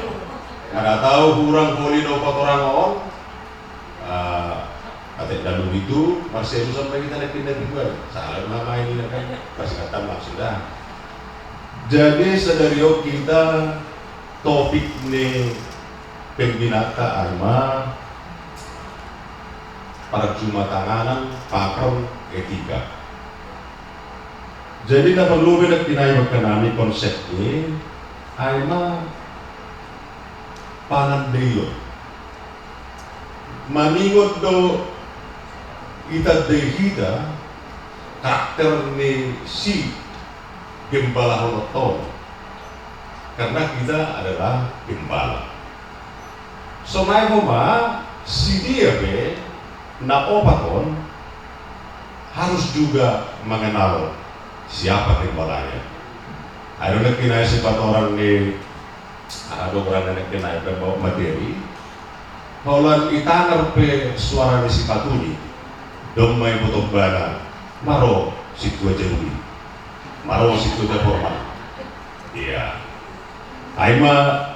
Nggak tahu kurang poli dapat orang on. Atek dalam itu masih susah sampai kita naik pindah juga. Salah nama ini kan pasti kata maksud dah. Jadi sederhana kita topik nih pembinata arma perjumatanganan pakar etika. Jadi tak perlu beda kinai berkenani konsep ini arma panan deyo maningot do kita dehida karakter ni si gembala honoton karena kita adalah gembala. So may homa si dia be na opaton harus juga mengenal siapa gembalanya. Ada nak kinai sifat orang ni ada orang yang kinai bawa materi. Kalau itanar pe suara ni sifatuni domai botol bana maro situ aja dulu. Maro situ dah formal. Iya. Aima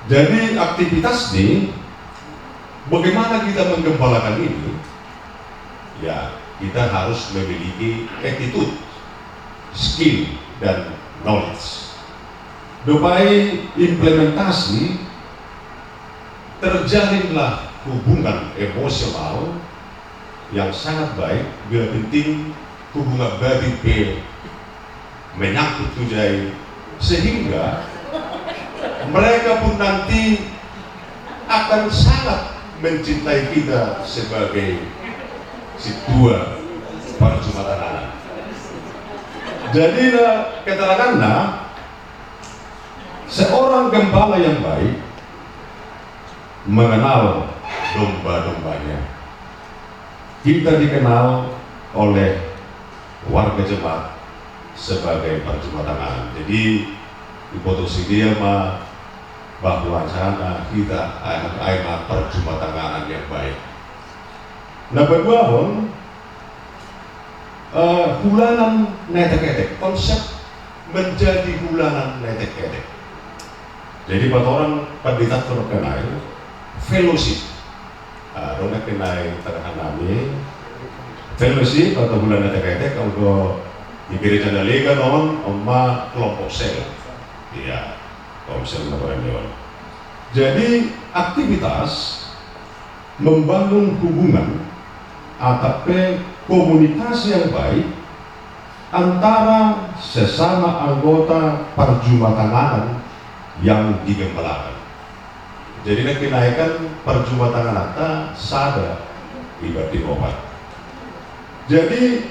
jadi aktivitas ini bagaimana kita menggembalakan ini? Ya, kita harus memiliki attitude, skill dan knowledge. Supaya implementasi terjalinlah hubungan emosional yang sangat baik, bila penting hubungan batin menyangkut tujai sehingga mereka pun nanti akan sangat mencintai kita sebagai situa perjumatanganan. Jadi keterangannya seorang gembala yang baik mengenal domba-dombanya. Kita dikenal oleh warga jemaat sebagai perjumatanganan. Jadi dipotosi dia mah bahwa sana kita anak perjumatanganan yang baik. Nah berdua hulanan netek-netek, konsep menjadi hulanan netek-netek. Jadi pada orang pendidikan terkenal fellowship. Orang kenal terkenal fellowship atau hulanan netek-netek kalau di gereja Dalega non oma kelompok sel. Iya, komsel Napoleon. Jadi aktivitas membangun hubungan atau komunikasi yang baik antara sesama anggota perjumatanganan yang digembalakan. Jadi kenaikan perjumatanganan sada ibadah obat. Jadi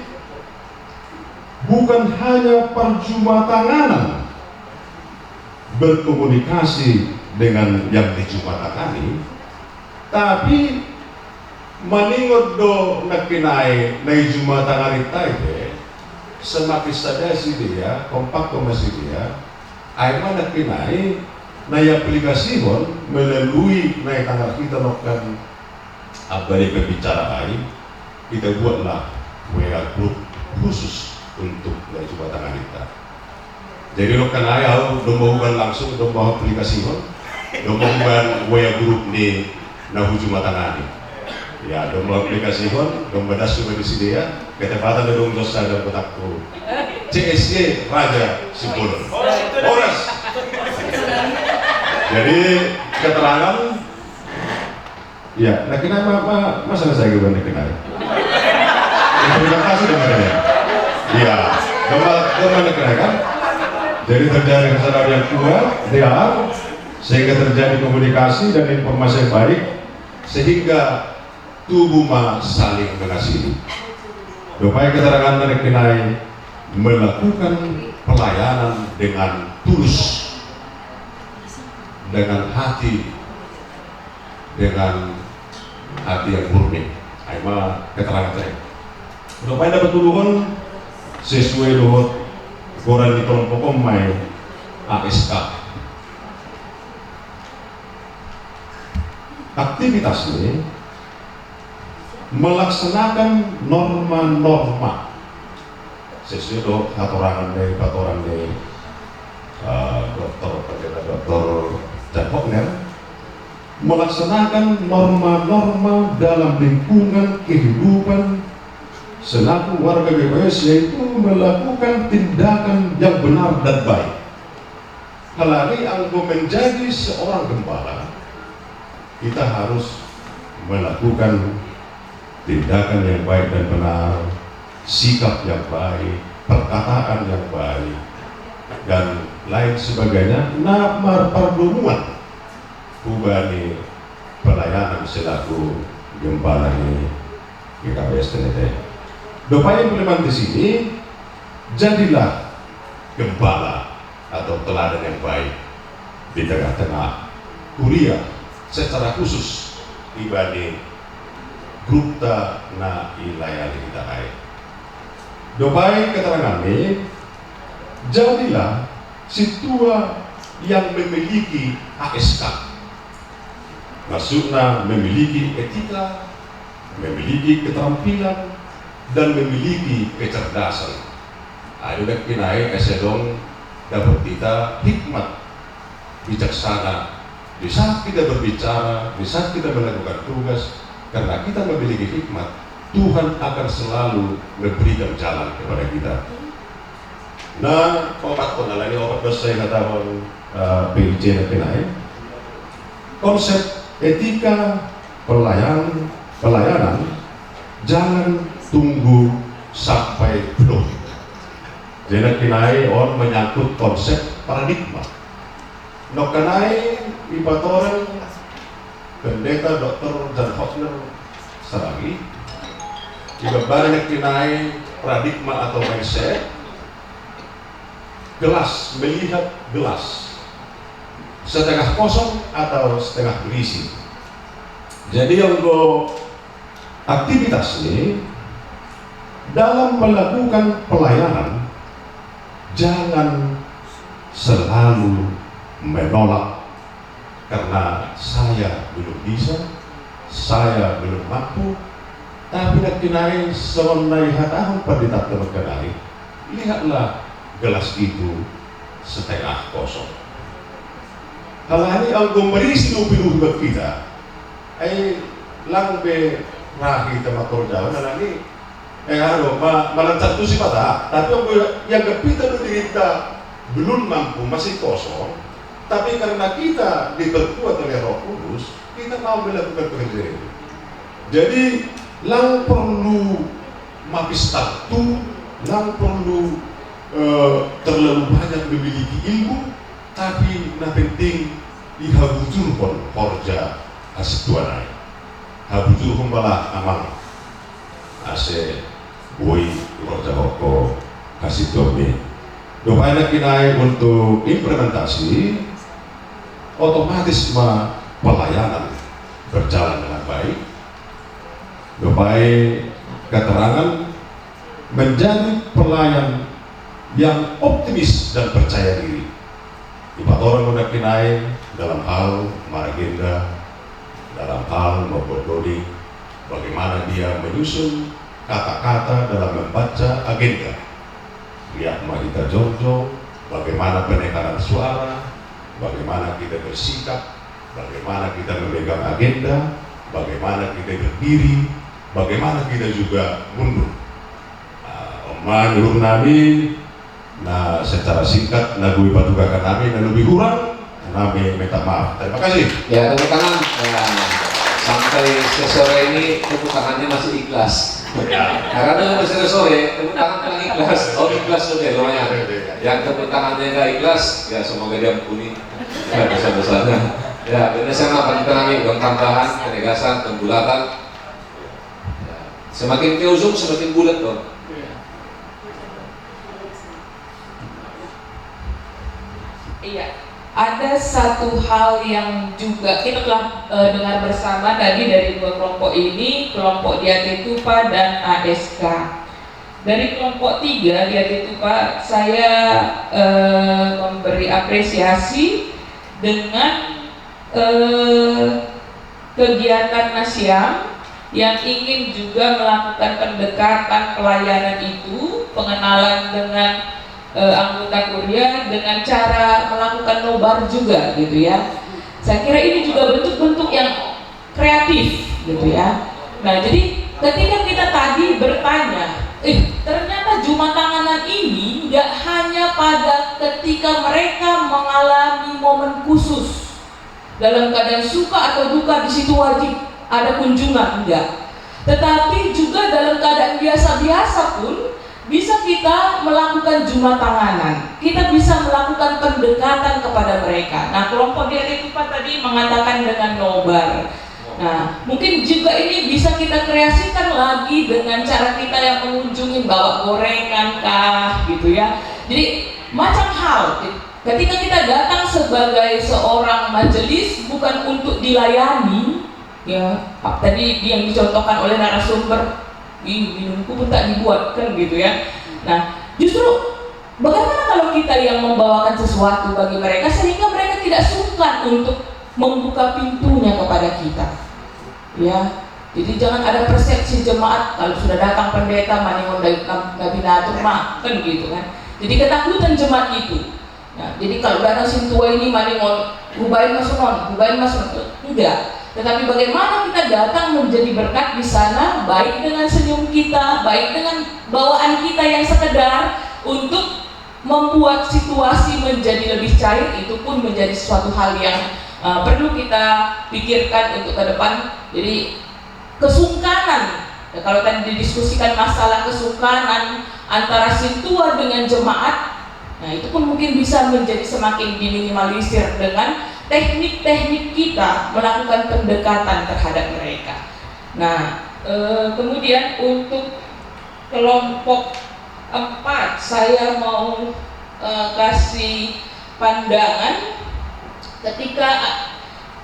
bukan hanya perjumatanganan berkomunikasi dengan yang dijumatangani, tapi maningot do nakinai na jumatangani tayo semakin sadasi dia kompak komasi dia ay man nakinai na aplikasihon melalui na tanggal kita nokan abadi berbicara ay kita buatlah WA group khusus untuk na jumatangani kita. Jadi lo kan ayaw dombahugan langsung dombahu aplikasi mo dombahugan WA group ni na jumatangani. Ya dombahu aplikasi mo dombadas sudah di sini ya ketepatan na dong dosa dan kotakku CSY Raja Sipulon Oras. Jadi keterangan ya nah kenapa masalah saya juga kenal terima kasih dengannya ya domba kenal kan. Jadi terjadi kesadaran yang kuat, sehingga terjadi komunikasi dan informasi yang baik, sehingga tubuh saling mengasihi. Supaya keterangan terkenai melakukan pelayanan dengan tulus, dengan hati yang murni. Aima keterangan saya. Supaya dapat tuduhan sesuai dengan koran di kelompok main ASK. aktivitas ini melaksanakan norma-norma sesuai aturan dari Dr. Jan Hokner, melaksanakan norma-norma dalam lingkungan kehidupan selaku warga GPS, yaitu melakukan tindakan yang benar dan baik. Halani anggo menjadi seorang gembala, kita harus melakukan tindakan yang baik dan benar, sikap yang baik, perkataan yang baik, dan lain sebagainya. Namar pardumuan hubani pelayanan selaku gembala di GKPS TNT. Dopaya implementasi ini, jadilah gembala atau teladan yang baik di tengah-tengah kuliah secara khusus ibadi grupta na ilayani kita hai. Dopai keterangan ini, jadilah situa yang memiliki ASK, maksudnya memiliki etika, memiliki keterampilan, dan memiliki kecerdasan. Ada kinai esedong dapat kita hikmat, bijaksana di saat kita berbicara, di saat kita melakukan tugas. Karena kita memiliki hikmat, Tuhan akan selalu memberikan jalan kepada kita. Nah, obat ini obat dosa yang katakan PIJ dan PNAI, konsep etika pelayanan jangan tunggu sampai penuh. Jadi PNAI on menyangkut konsep paradigma. Nokanai ibatoran Pendeta Dr. Jan Hokner Saragi ibaratnya kinai paradigma atau mindset gelas, melihat gelas setengah kosong atau setengah berisi. Jadi untuk aktivitas ini dalam melakukan pelayanan jangan selalu menolak karena saya belum bisa, saya belum mampu. Tapi nak kinai semenai hatahun pendidik terkenai, lihatlah gelas itu setengah kosong. Hal ini algo merisi lupi-lupi buat kita. Lang be rahi temator jauh, nah ini melancar tu sih pada. Tapi yang kita kita belum mampu, masih kosong. Tapi karena kita diperkuat oleh Roh Kudus, kita mau melakukan pekerjaan itu. Jadi, lang perlu mapis taktu, lang perlu terlalu banyak memiliki ilmu, tapi na penting ihabujur pun horja asituanai. Habujur humbala amang ase boi horja hoko kasitomi. Doaina kinai untuk implementasi otomatis pelayanan berjalan dengan baik. Dopai keterangan menjadi pelayan yang optimis dan percaya diri. Ibat orang udah kinai dalam hal maragenda, dalam hal membodoni, bagaimana dia menyusun kata-kata dalam membaca agenda. Lihat kita jonjo, bagaimana penekanan suara, bagaimana kita bersikap, bagaimana kita memegang agenda, bagaimana kita berdiri, bagaimana kita juga mundur. Menurut Nabi, nah secara singkat, Nabi patugakan Nabi dan lebih kurang, Nabi minta maaf. Terima kasih. Ya, tepuk tangan. Ya, sampai sore ini tepuk tangannya masih ikhlas. Ya. Karena masih sore, tepuk tangan paling ikhlas. Oh, ikhlas sudah lumayan. Yang tepuk tangannya nggak ikhlas, ya semoga dia ampuni. Ya, dosa-dosanya. Ya, benar sama pentenangi dong tambahan, ketegasan, pembulatan. Ya. Semakin keusung, semakin bulat dong. Iya, ada satu hal yang juga kita telah dengar bersama tadi dari dua kelompok ini, kelompok Diatetupa dan ASK. Dari kelompok 3 Diatetupa, saya memberi apresiasi dengan kegiatan nasyam yang ingin juga melakukan pendekatan pelayanan itu, pengenalan dengan anggota kuliah dengan cara melakukan nobar juga gitu ya. Saya kira ini juga bentuk-bentuk yang kreatif gitu ya. Nah, jadi ketika kita tadi bertanya, ternyata Jumat Tanganan ini nggak hanya pada ketika mereka mengalami momen khusus dalam keadaan suka atau duka, di situ wajib ada kunjungan, enggak. Tetapi juga dalam keadaan biasa-biasa pun bisa kita melakukan Jumat Tanganan. Kita bisa melakukan pendekatan kepada mereka. Nah, kelompok dialektika tadi mengatakan dengan nobar. Nah, mungkin juga ini bisa kita kreasikan lagi dengan cara kita yang mengunjungi, bawa gorengan kah gitu ya. Jadi macam hal. Ketika kita datang sebagai seorang majelis bukan untuk dilayani, ya tadi yang dicontohkan oleh narasumber, minumku pun tak dibuatkan gitu ya. Nah, justru bagaimana kalau kita yang membawakan sesuatu bagi mereka sehingga mereka tidak sungkan untuk membuka pintunya kepada kita, ya. Jadi jangan ada persepsi jemaat kalau sudah datang pendeta maningon nabi natur mah kan gitu kan. Jadi ketakutan jemaat itu. Nah, jadi kalau datang sintua ini maningon hubain masunon, enggak. Tetapi bagaimana kita datang menjadi berkat di sana, baik dengan senyum kita, baik dengan bawaan kita yang sekedar untuk membuat situasi menjadi lebih cair, itu pun menjadi suatu hal yang perlu kita pikirkan untuk ke depan. Jadi kesungkanan, ya, kalau tadi didiskusikan masalah kesungkanan antara sintua dengan jemaat, nah itu pun mungkin bisa menjadi semakin diminimalisir dengan teknik-teknik kita melakukan pendekatan terhadap mereka. Nah, kemudian untuk kelompok 4 saya mau kasih pandangan ketika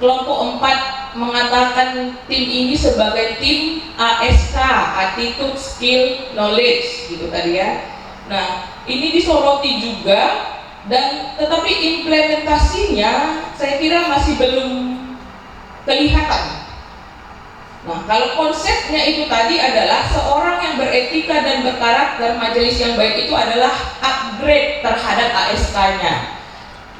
kelompok 4 mengatakan tim ini sebagai tim ASK, Attitude, Skill, Knowledge gitu tadi ya. Nah, ini disoroti juga, dan tetapi implementasinya saya kira masih belum kelihatan. Nah, kalau konsepnya itu tadi adalah seorang yang beretika dan berkarakter, majelis yang baik itu adalah upgrade terhadap ASK-nya.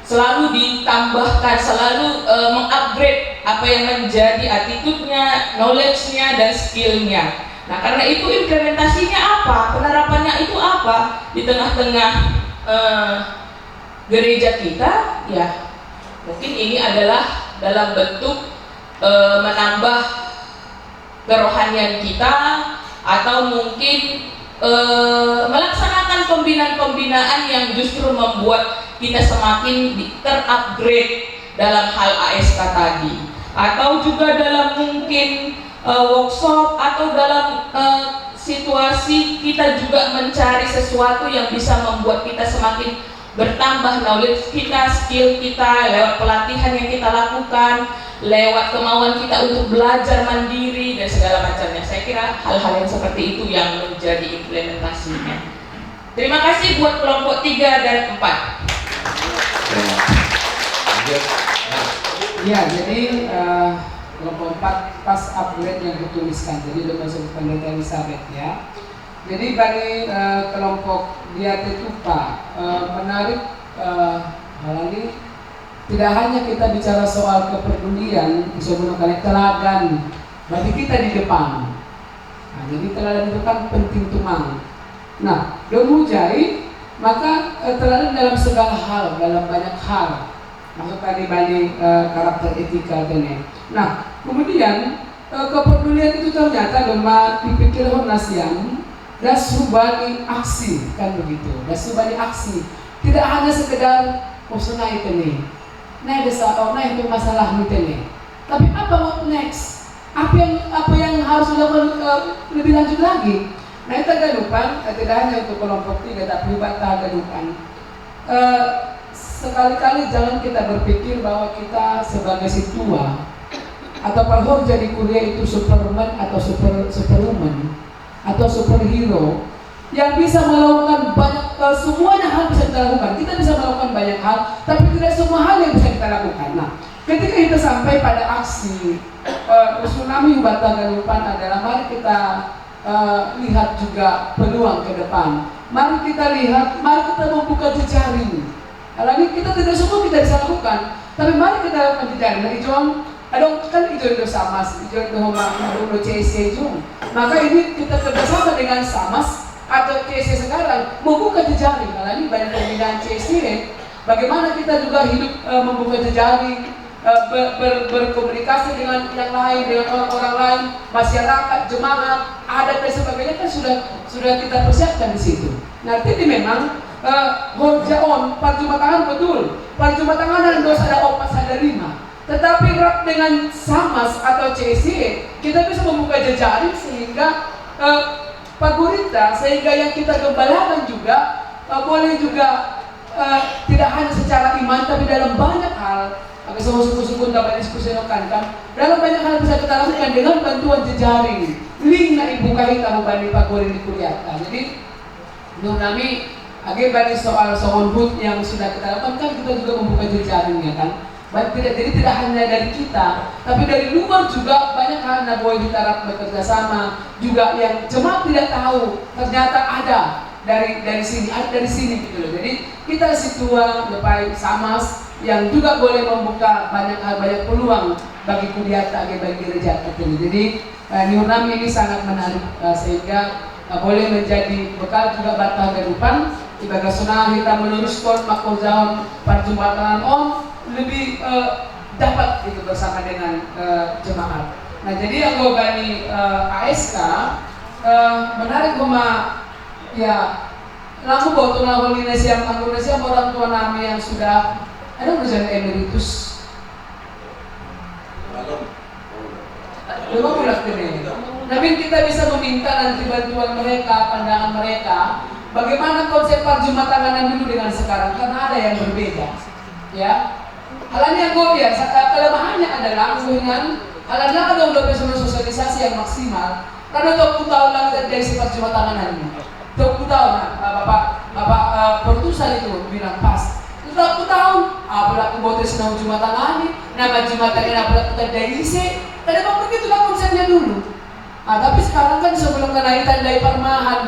Selalu ditambahkan, selalu mengupgrade apa yang menjadi attitude-nya, knowledge-nya, dan skill-nya. Nah, karena itu implementasinya apa? Penerapannya itu apa? Di tengah-tengah gereja kita, ya mungkin ini adalah dalam bentuk menambah kerohanian kita, atau mungkin melaksanakan pembinaan-pembinaan yang justru membuat kita semakin terupgrade dalam hal ASK tadi, atau juga dalam mungkin workshop, atau dalam situasi kita juga mencari sesuatu yang bisa membuat kita semakin bertambah knowledge kita, skill kita, lewat pelatihan yang kita lakukan, lewat kemauan kita untuk belajar mandiri dan segala macamnya. Saya kira hal-hal yang seperti itu yang menjadi implementasinya. Terima kasih buat kelompok 3 dan 4. Ya, jadi kelompok 4 pas upgrade yang dituliskan, jadi udah masuk pendeta Elizabeth ya. Jadi bagi kelompok Diatekupa menarik hal ini, tidak hanya kita bicara soal kepedulian, bisa menggunakan teladan bagi kita di depan. Nah, jadi teladan itu kan penting tumang. Nah, domujai maka teladan dalam segala hal, dalam banyak hal. Masuk tadi bagi karakter etika ini. Nah, kemudian kepedulian itu ternyata doma dipikir nasiam dan subani aksi, kan begitu. Dan subani aksi tidak hanya sekedar usuna itu nih. Nah, itu masalah itu nih. Tapi apa what next? Apa yang harus dilakukan lebih lanjut lagi? Nah, itu gadupan tidak hanya untuk kelompok 3 tapi bata gadupan. Sekali-kali jangan kita berpikir bahwa kita sebagai situa atau kalau jadi kuliah itu superman atau superwoman atau superhero yang bisa melakukan banyak, semuanya hal bisa kita lakukan. Kita bisa melakukan banyak hal, tapi tidak semua hal yang bisa kita lakukan. Nah, ketika kita sampai pada aksi tsunami Batam dan Lupan adalah mari kita lihat juga peluang ke depan. Mari kita lihat, mari kita membuka jejaring. Kalau ini kita tidak semua kita bisa lakukan, tapi mari kita lakukan jejaring. Nah, Ijong, ada kan Ijong Samas, Ijong Homa CSC Ijong. Maka ini kita kerjasama dengan Samas atau CSC sekarang membuka jejaring. Kalau ini banyak pembinaan CSC, bagaimana kita juga hidup membuka jejaring, berkomunikasi dengan yang lain, dengan orang-orang lain, masyarakat, jemaat, adat dan sebagainya kan sudah kita persiapkan di situ. Nah, ini memang Horjaon, perjumatangan betul, perjumatangan dosa ada 4 ada 5. Tetapi rap dengan Samas atau CSC, kita bisa membuka jejaring sehingga Pagurita, sehingga yang kita gembalakan juga boleh juga tidak hanya secara iman, tapi dalam banyak hal. Agak sama suku-suku dapat diskusi kan dalam banyak hal bisa kita lakukan dengan bantuan jejaring. Link na ibuka kita membanding Pagurin di kuliah. Jadi nami agak soal hut yang sudah kita lakukan kan kita juga membuka jejaringnya kan. Jadi tidak hanya dari kita, tapi dari luar juga banyak hal yang boleh kita bekerja sama. Juga yang jemaat tidak tahu ternyata ada dari sini gitu loh. Jadi kita situa depan Samas yang juga boleh membuka banyak peluang bagi kuliah bagi gereja ini. Jadi Nurnami ini sangat menarik sehingga boleh menjadi bekal juga batah kehidupan. Ibadah sunnah kita meluruskan makozahon perjumpaan lebih dapat gitu bersama dengan jemaat. Nah jadi yang bani ASK menarik rumah ya langsung bawa tunang Indonesia orang tua nami yang sudah ada urusan emeritus. Belum mulai ini. Tapi kita bisa meminta nanti bantuan mereka, pandangan mereka, bagaimana konsep perjumatangan dulu dengan sekarang karena ada yang berbeda. Ya, halnya ya kelemahannya adalah dengan halnya ada udah sosialisasi yang maksimal. Karena 20 tahun lagi dari sifat perjumatangan ini. 20 tahun, Bapak Pertusan itu bilang pas. 20 tahun, berlaku botes nama Jumatangani, nama Jumatangani berlaku dari isi. Tadi memang begitulah konsepnya dulu. Tapi sekarang kan sebelum naik tandai parmahan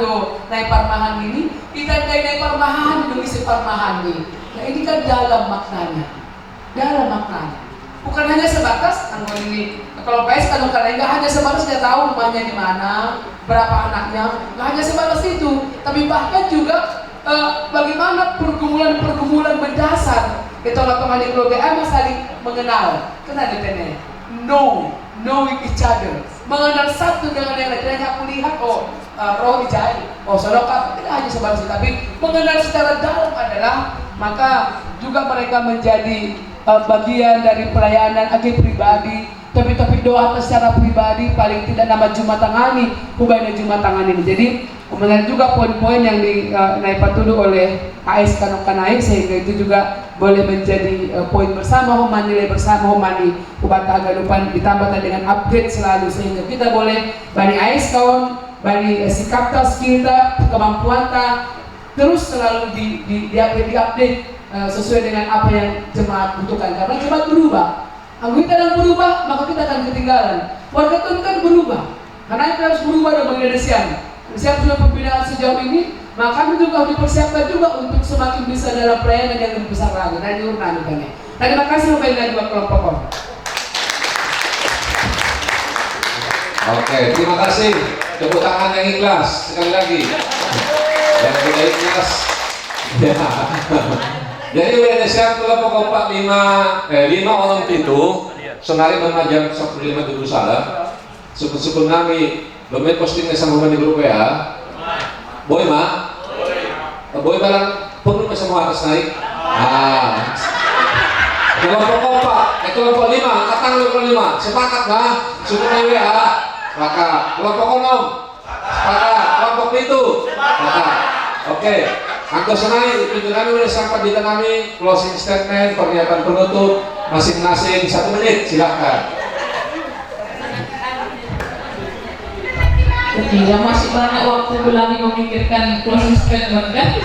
naik parmahan ini, ditandai naik parmahan isi parmahan ini. Nah ini kan dalam maknanya, bukan hanya sebatas anggota ini. Kalau PS kan enggak hanya sebatas dia tahu rumahnya di mana, berapa anaknya, nggak hanya sebatas itu, tapi bahkan juga bagaimana pergumulan mendasar kita lakukan di keluarga saling mengenal, kenal deh, knowing each other, mengenal satu dengan yang lain. Tidak aku lihat roh dijahit, sodokah, tidak hanya sebatas itu, tapi mengenal secara dalam adalah maka juga mereka menjadi bagian dari perayaan agi pribadi. Tapi doa secara pribadi paling tidak nama Jumatangani, hubungan Jumatangani ini. Jadi kemudian juga poin-poin yang dinaik patudu oleh AS Kanai sehingga itu juga boleh menjadi poin bersama, nilai bersama, hubatan agalupan ditambah dengan upgrade selalu sehingga kita boleh bani AS kawan, bani sikap tas kita, kemampuan ta terus selalu di-update sesuai dengan apa yang jemaat butuhkan karena jemaat berubah. Kalau kita dan berubah, maka kita akan ketinggalan. Warga Tuhan kan berubah, karena kita harus berubah dan mengindonesia. Siap sudah pembinaan sejauh ini, maka kami juga harus dipersiapkan juga untuk semakin bisa dalam pelayanan yang lebih besar lagi. Dan diurna nih. Terima kasih kepada dua kelompok. Oke, terima kasih. Tepuk tangan yang ikhlas sekali lagi. Yang tidak ikhlas. Ya. Jadi Indonesia kelompok 5 orang itu senari mengajar 15 dulu salah. Suku-suku kami belum posting sama di grup WA. Boy balang perlu semua atas naik. Kelompok 5, angkatan kelompok 5. Sepakat lah, suku WA. Maka kelompok 6. Sepakat, kelompok itu. Maka, oke. Angko senai, itu kami sudah sampai di kami closing statement, pernyataan penutup masing-masing 1 menit, silakan. Tidak masih banyak waktu lagi memikirkan closing statement kan?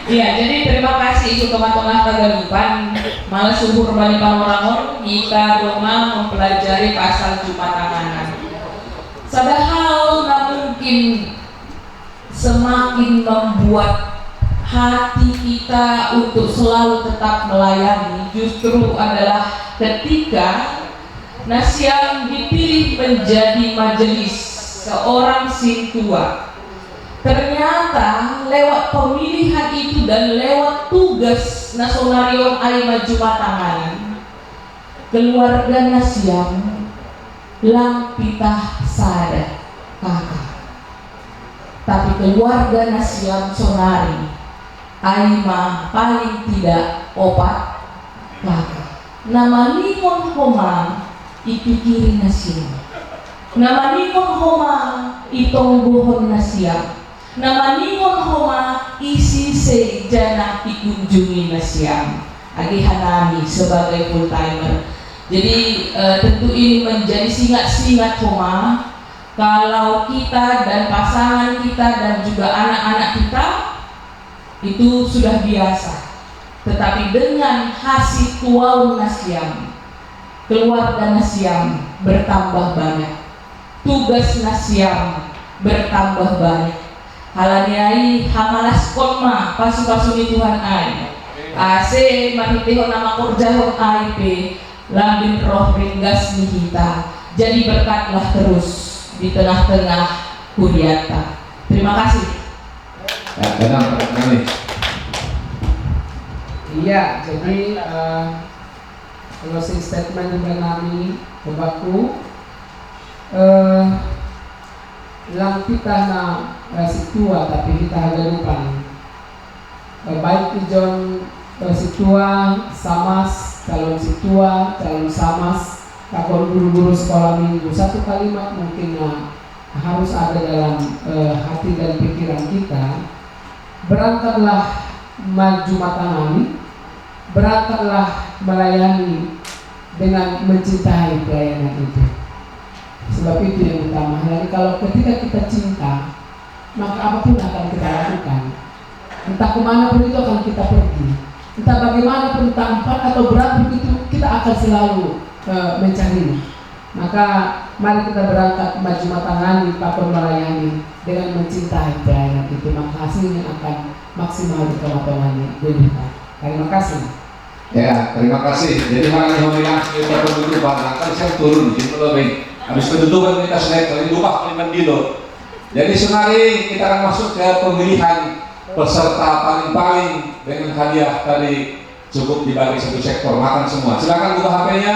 Iya, jadi terima kasih untuk teman-teman kagadupan malah suhur bani panorangon kita doma mempelajari pasal Jumatanganan. Padahal nggak mungkin semakin membuat hati kita untuk selalu tetap melayani justru adalah ketika Nasyam dipilih menjadi majelis seorang sintua. Ternyata lewat pemilihan itu dan lewat tugas Nasonarion Aima Jumatanganan, keluarga Nasyam lampitah sada kakak. Tapi keluarga Nasyam Sonari Aima paling tidak opat kakak. Nama Nimon Homa ipikiri Nasyam. Nama Nimon Homa itonggohon Nasyam. Nama Nimon Homa isi sejana dikunjungi Nasyam. Agi Hanami sebagai full timer. Jadi tentu ini menjadi singat-singat Homa kalau kita dan pasangan kita dan juga anak-anak kita itu sudah biasa. Tetapi dengan hasil tuaun Nasyam, keluarga Nasyam bertambah banyak. Tugas Nasyam bertambah banyak. Halaniai hamalas konma pasu-pasuni Tuhan ai. Ase mahitihon nama korjahon ai pe lambin roh ringgas nihita. Jadi berkatlah terus di tengah-tengah Huriata. Terima kasih. Ya, benar kami. Iya, jadi closing statement yang kami kebaku lang kita na situa tapi kita hagalupan baik ijon situa samas calon situa calon samas kakon guru-guru sekolah minggu satu kalimat mungkin harus ada dalam hati dan pikiran kita. Berangkatlah maju matangani, berangkatlah melayani dengan mencintai pelayanan itu. Sebab itu yang utama. Dan kalau ketika kita cinta, maka apapun akan kita lakukan. Entah kemana pun itu akan kita pergi. Entah bagaimana pun tampak atau berat begitu, kita akan selalu mencarinya. Maka mari kita berangkat maju matangani, pakon melayani dengan mencintai pelayanan itu. Maka hasilnya akan maksimal di kematangannya. Terima kasih. Ya, terima kasih. Jadi makanya homilah kita begitu Pak. Saya turun di lebih. Habis kedudukan kita selesai kali lupa kaliman dilo. Jadi senari kita akan masuk ke pemilihan peserta paling-paling dengan hadiah tadi cukup dibagi satu sektor makan semua. Silakan buka HP-nya.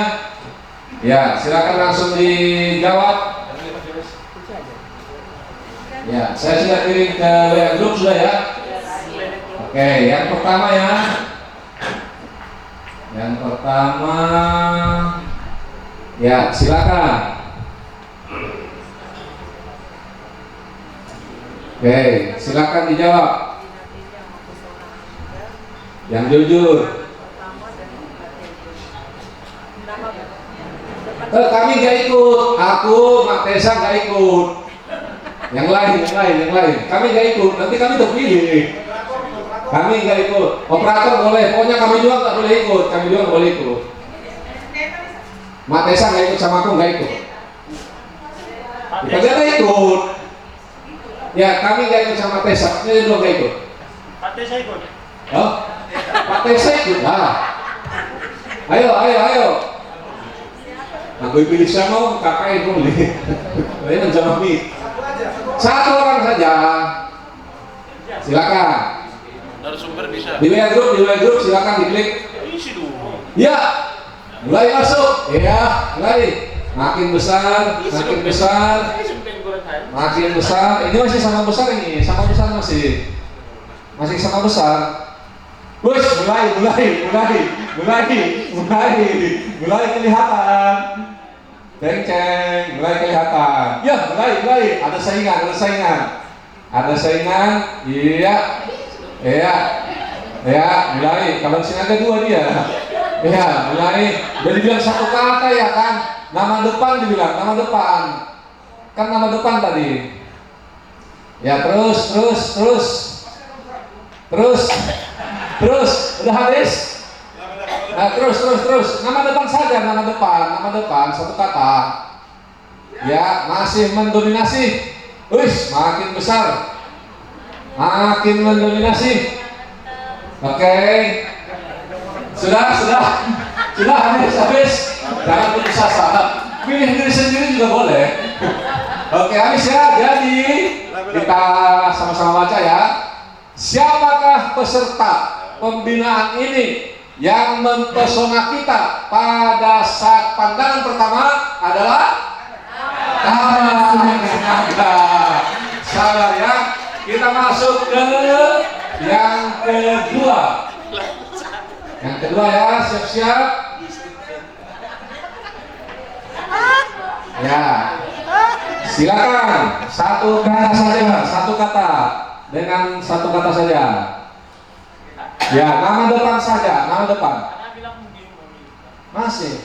Ya, silakan langsung dijawab. Ya, saya sudah kirim ke WA grup sudah ya. Oke, yang pertama ya. Yang pertama, ya silakan. Oke, silakan dijawab. Yang jujur. Kami gak ikut. Aku, Mak Tesa gak ikut. Yang lain. Kami gak ikut. Nanti kami terpilih. Kami gak ikut. Operator boleh. Pokoknya kami juga gak boleh ikut. Kami juga gak boleh ikut. Mak Tesa gak ikut sama aku gak ikut. Kita gak ikut. Ya, kami gak ikut sama Tesa. Ini dua gak ikut. Pak Tesa ikut. Oh? Pak Tesa ikut. Ayo. Aku pilih sama kakak itu boleh. Saya menjawab nih. Satu orang saja. Silakan. Narasumber bisa. Di WA grup silakan diklik. Isi dulu. Ya. Mulai masuk. Ya, mulai. Makin besar. Ini masih sama besar ini, masih sama besar. Bos, mulai kelihatan. Ceng, mulai kelihatan. Ya, mulai. Ada saingan. Iya, mulai. Kalau di sini ada dua dia. Ya, mulai. Jadi bilang satu kata ya kan. Nama depan dibilang, nama depan. Kan nama depan tadi. Ya terus. Terus, udah habis? Nah, terus. Nama depan saja, nama depan, satu kata. Ya, masih mendominasi. Wis, makin besar. Makin mendominasi. Oke. Sudah habis. Jangan putus asa. Pilih diri sendiri juga boleh. Oke, habis ya. Jadi kita sama-sama baca ya. Siapakah peserta pembinaan ini yang mempesona kita pada saat pandangan pertama adalah sabar ya. Kita masuk ke yang kedua. Yang kedua ya, siap-siap. Ya, silakan satu kata dengan satu kata saja. Ya, nama depan saja, nama depan. Masih.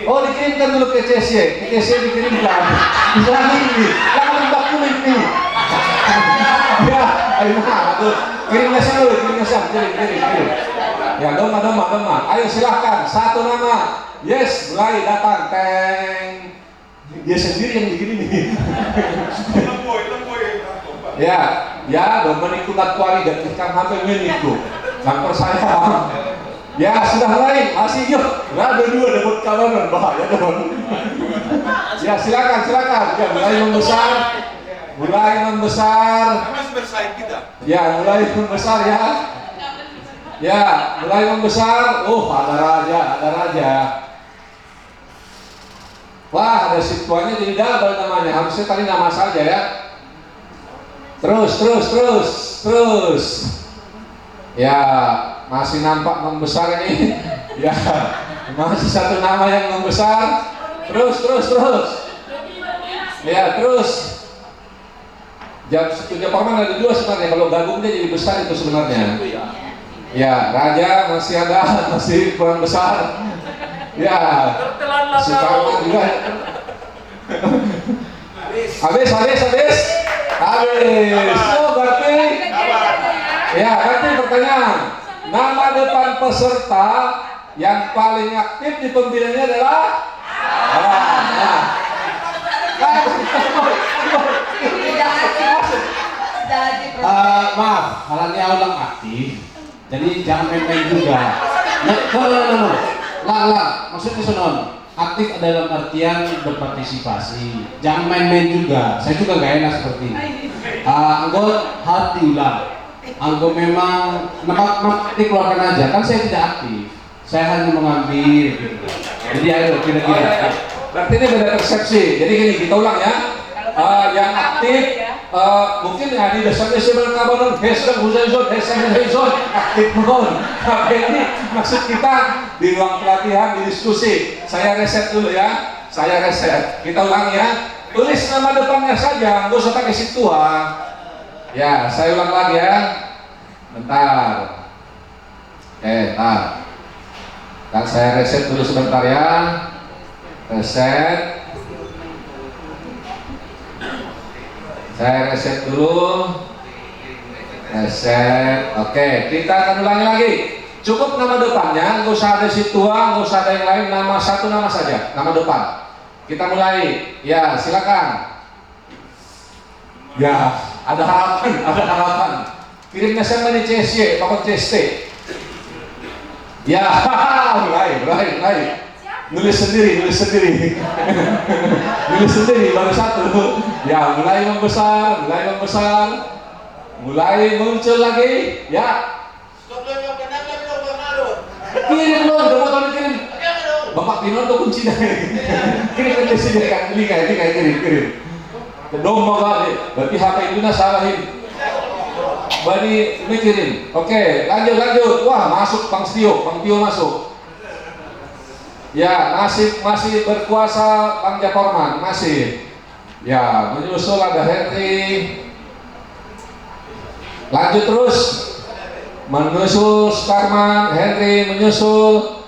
Oh, dikirimkan dulu ke CC. Ke CC dikirimkan. Bisa ini. Jangan dokumen ini. Ya, ayo tuh. Kirim message dulu, kirim. Ya, doma. Ayo silahkan, satu nama. Yes, mulai datang. Teng. Dia sendiri yang begini nih. Ya, Domenico Natwari dan ikan hampir meniku. Lampar saya. Ya, sudah mulai. Masih yuk. Ada dua dapat kawanan bahaya dong. Ya, silakan. Ya, mulai membesar. Masih bersaing kita. Ya, mulai membesar ya. Ya, mulai membesar. Ada raja. Wah, ada situannya jadi double namanya. Harusnya tadi nama saja ya. Terus. Ya, masih nampak membesar ini. Ya, masih satu nama yang membesar. Terus. Ya, terus. Japaman ada dua sebenarnya. Kalau gabung dia jadi besar itu sebenarnya. Ya, raja masih ada, masih kurang besar. Ya, Sukarman juga. Habis. Oh, berarti pertanyaan. Nama depan peserta yang paling aktif di pembinaannya adalah maaf, halannya ulang aktif. Jadi jangan main-main juga. Lang, maksudnya sonon. Aktif dalam artian berpartisipasi. Jangan main-main juga. Saya juga gak enak seperti ini. Anggot harus diulang. Anggot memang dikeluarkan aja. Kan saya tidak aktif. Saya hanya mengambil. Gitu. Jadi ayo kira-kira. Berarti ini beda persepsi. Jadi gini, kita ulang ya. Yang aktif mungkin di dasar-dasar berkabaran hashtag Huzaizon aktif mohon. Tapi ini maksud kita di ruang pelatihan, di diskusi. Saya reset dulu ya. Kita ulang ya. Tulis nama depannya saja, nggak usah pakai situan. Ya, saya ulang lagi ya. Bentar. Kan saya reset dulu sebentar ya. Saya reset dulu. Oke, kita akan ulangi lagi. Cukup nama depannya, nggak usah ada situan, nggak usah ada yang lain. Satu nama saja, nama depan. Kita mulai. Ya, silakan. Ya, ada harapan. Kirimnya sama di CSY, Bapak CST. Ya, mulai. Nulis sendiri. Nulis sendiri baru satu. Ya, mulai membesar. Mulai muncul lagi. Ya. Kirim dong, udah mau kirim. Bapak Pino tuh kunci dah. Kirim ke sini kan, ini kirim. Dong mau berarti HP itu salahin. Bani mikirin. Oke, lanjut. Wah, masuk Bang Tio masuk. Ya, masih berkuasa Bang Japorman, masih. Ya, menyusul ada Henry. Lanjut terus. Menyusul Sukarman, Henry menyusul.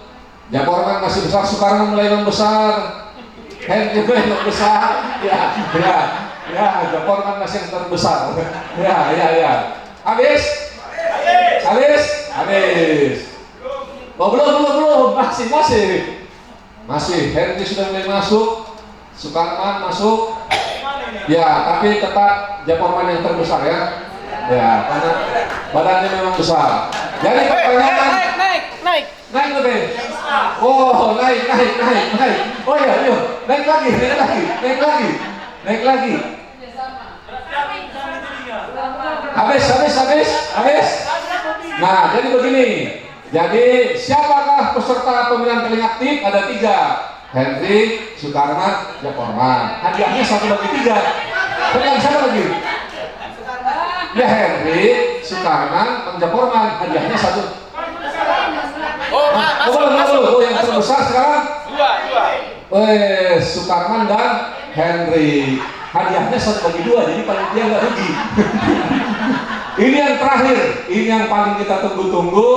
Japorman masih besar, Sukarman mulai membesar. Henry mulai membesar. Ya. Ya, Japorman masih yang terbesar. Ya. Habis? Oh, belum. Masih. Henry sudah mulai masuk. Sukarman masuk. Ya, tapi tetap Japorman yang terbesar ya. Ya, karena badannya memang besar. Jadi pertanyaan naik lebih. Oh, naik. Oh iya, naik lagi. Habis. Nah, jadi begini. Jadi siapakah peserta pemilihan paling aktif? Ada 3. Henry, Sukarman, Japorman. Hadiahnya 1 bagi 3. Terus siapa lagi? Ya, Henry, Sukarman, Japorman. Hadiahnya 1. Oh, yang terbesar sekarang? 2. Sukarman dan Henry. Hadiahnya 1 bagi 2, jadi panitia nggak rugi. Ini yang terakhir, ini yang paling kita tunggu-tunggu,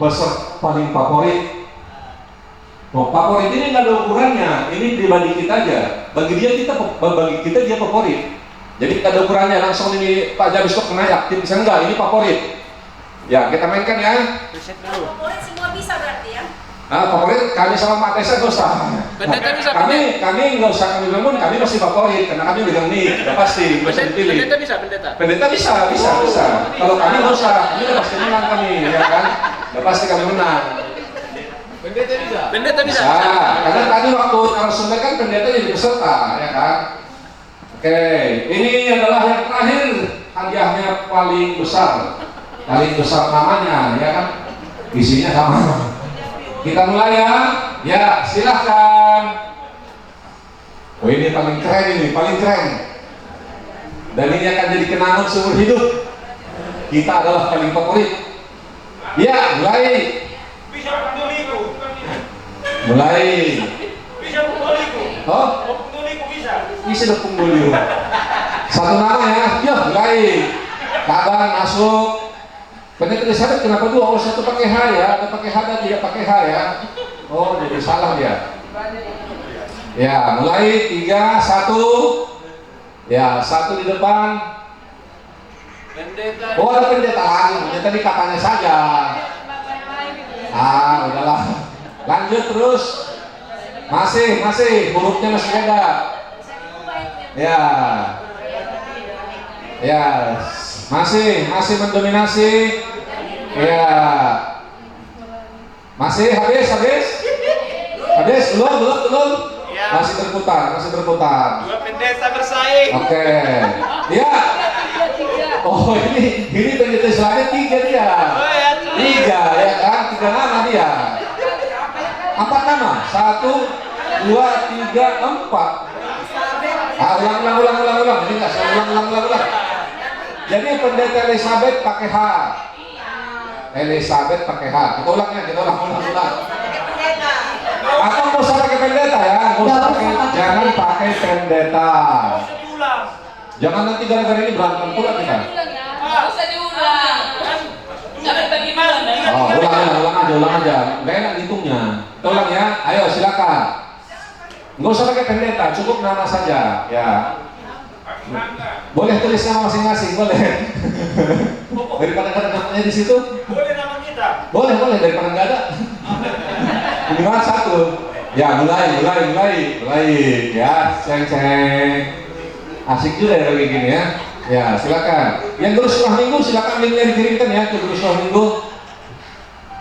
peserta paling favorit. Favorit ini nggak ada ukurannya, ini pribadi kita aja. Bagi kita dia favorit. Jadi nggak ada ukurannya, langsung ini Pak Jabis kok kena aktif bisa enggak? Ini favorit. Ya, kita mainkan ya. Favorit semua bisa berarti ya? Favorit kami sama Mak Tessa nggak usah. Kami nggak usah kami bangun, kami pasti favorit karena kami udah nih, udah pasti bisa dipilih. Pendeta bisa. Kalau kami nggak usah, kami udah pasti menang kami, ya kan? Udah pasti kami menang. Pendeta bisa. Karena tadi waktu narasumber kan pendeta jadi peserta, ya kan? Oke, ini adalah yang terakhir, hadiahnya paling besar namanya, ya kan? Isinya sama. Kita mulai ya. Ya, silahkan. Oh, ini paling keren. Dan ini akan jadi kenangan seumur hidup. Kita adalah paling favorit. Ya, mulai. Oh? Bisa dukung dulu. Satu nama ya. Yuk, mulai. Kaban masuk. Pendeta Elizabeth kenapa 2? Oh, 1 pakai H ya, ada pakai H dan tidak pakai H ya. Oh, jadi salah dia. Ya, mulai 3, 1. Ya, 1 di depan. Oh, ada pendeta lagi. Pendeta di katanya saja. Udahlah. Lanjut terus. Masih, hurufnya masih ada. Ya, masih mendominasi. Ya, masih habis, belum. Masih berputar. 2 pendeta bersaing. Oke. Ya. Oh, ini pendeta Islamnya 3 dia. 3 ya kan, 3 nama dia. 4 nama. 1, 2, 3, 4. Ulang. Ini enggak saya ulang. Jadi pendeta Elizabeth pakai H. Kita ulang. Atau nggak usah pakai pendeta ya, jangan pakai pendeta. Jangan nanti gara-gara ini berantem pula kita. Nggak usah diulang. Jangan bagaimana? Oh, ulang aja. Nggak enak hitungnya. Kita ulang ya. Ayo silakan. Nggak usah pakai pendeta, cukup nama saja. Ya. Boleh tulis nama masing-masing, boleh. Daripada ada namanya di situ. Boleh nama kita. Boleh daripada nggak ada. Minimal 1. Ya, mulai. Ya, ceng. Asik juga ya kayak gini ya. Ya, silakan. Yang guru sekolah minggu silakan linknya dikirimkan ya ke guru sekolah minggu.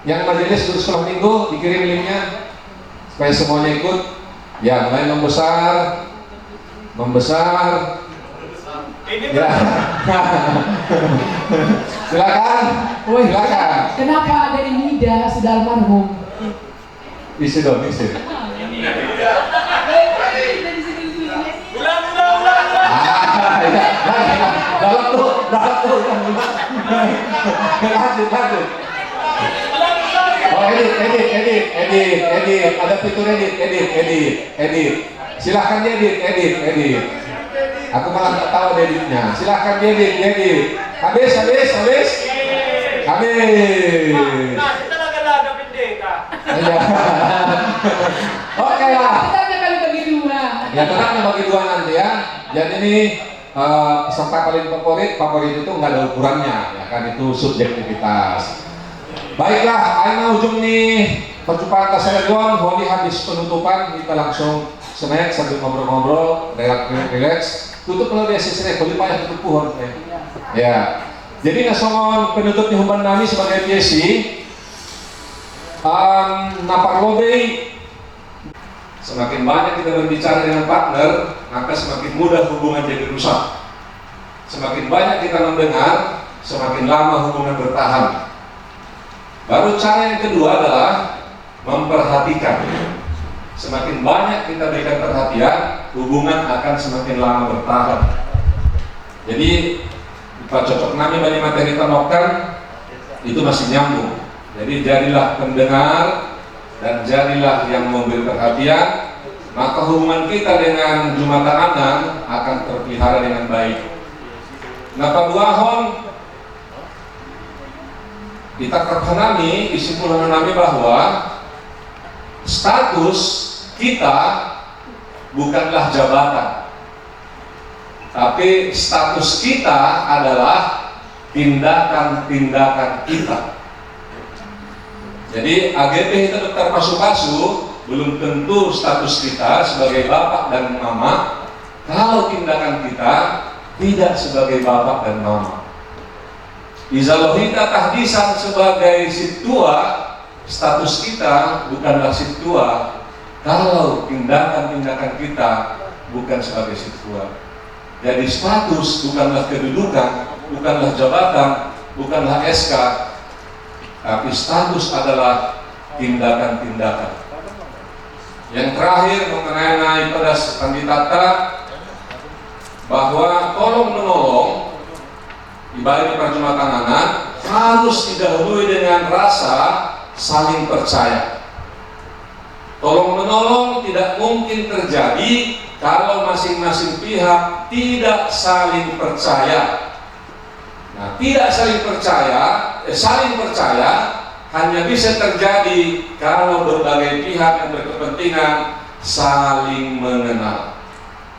Yang majelis guru sekolah minggu dikirim linknya supaya semuanya ikut. Ya, mulai membesar. Ya. Silakan. Kenapa ada Nida sudah almarhum? Isi dong. Ulang. Dalam tuh. Lanjut. Oh, edit. Ada fitur edit. Silahkan edit. Aku malah nggak tahu editnya. Silahkan edit. Habis. Nah, kita laga pendeta. Oke lah. Kita akan bagi 2. Ya, tenang bagi 2 nanti ya. Jadi ini peserta paling favorit itu nggak ada ukurannya, ya kan, itu subjektivitas. Baiklah, akhirnya ujung nih perjumpaan Kaselegon, Holi habis penutupan, kita langsung snack sambil ngobrol-ngobrol, relax. Tutup kalau dia snack, Holi payah tutup pohon. Ya, jadi ngasongon penutup di Humban Nami sebagai PSC, napar lobe. Semakin banyak kita berbicara dengan partner, maka semakin mudah hubungan jadi rusak. Semakin banyak kita mendengar, semakin lama hubungan bertahan. Baru cara yang kedua adalah memperhatikan. Semakin banyak kita berikan perhatian, hubungan akan semakin lama bertahan. Jadi, Pak cocok nami bagi materi tanokkan, itu masih nyambung. Jadi jadilah pendengar, dan jadilah yang memberi perhatian, maka hubungan kita dengan Jumatan Anan akan terpelihara dengan baik. Napa duahon kita terkenami kesimpulan kami bahwa status kita bukanlah jabatan, tapi status kita adalah tindakan-tindakan kita. Jadi AGP itu terpasu-pasu, belum tentu status kita sebagai bapak dan mama kalau tindakan kita tidak sebagai bapak dan mama. Izalohita tahdisan sebagai situa, status kita bukanlah situa kalau tindakan-tindakan kita bukan sebagai situa. Jadi status bukanlah kedudukan, bukanlah jabatan, bukanlah SK, tapi status adalah tindakan-tindakan. Yang terakhir mengenai pada kandidata bahwa tolong menolong ibadah perjumatan anak harus didahului dengan rasa saling percaya. Tolong menolong tidak mungkin terjadi kalau masing-masing pihak tidak saling percaya. Nah, tidak saling percaya hanya bisa terjadi kalau berbagai pihak yang berkepentingan saling mengenal.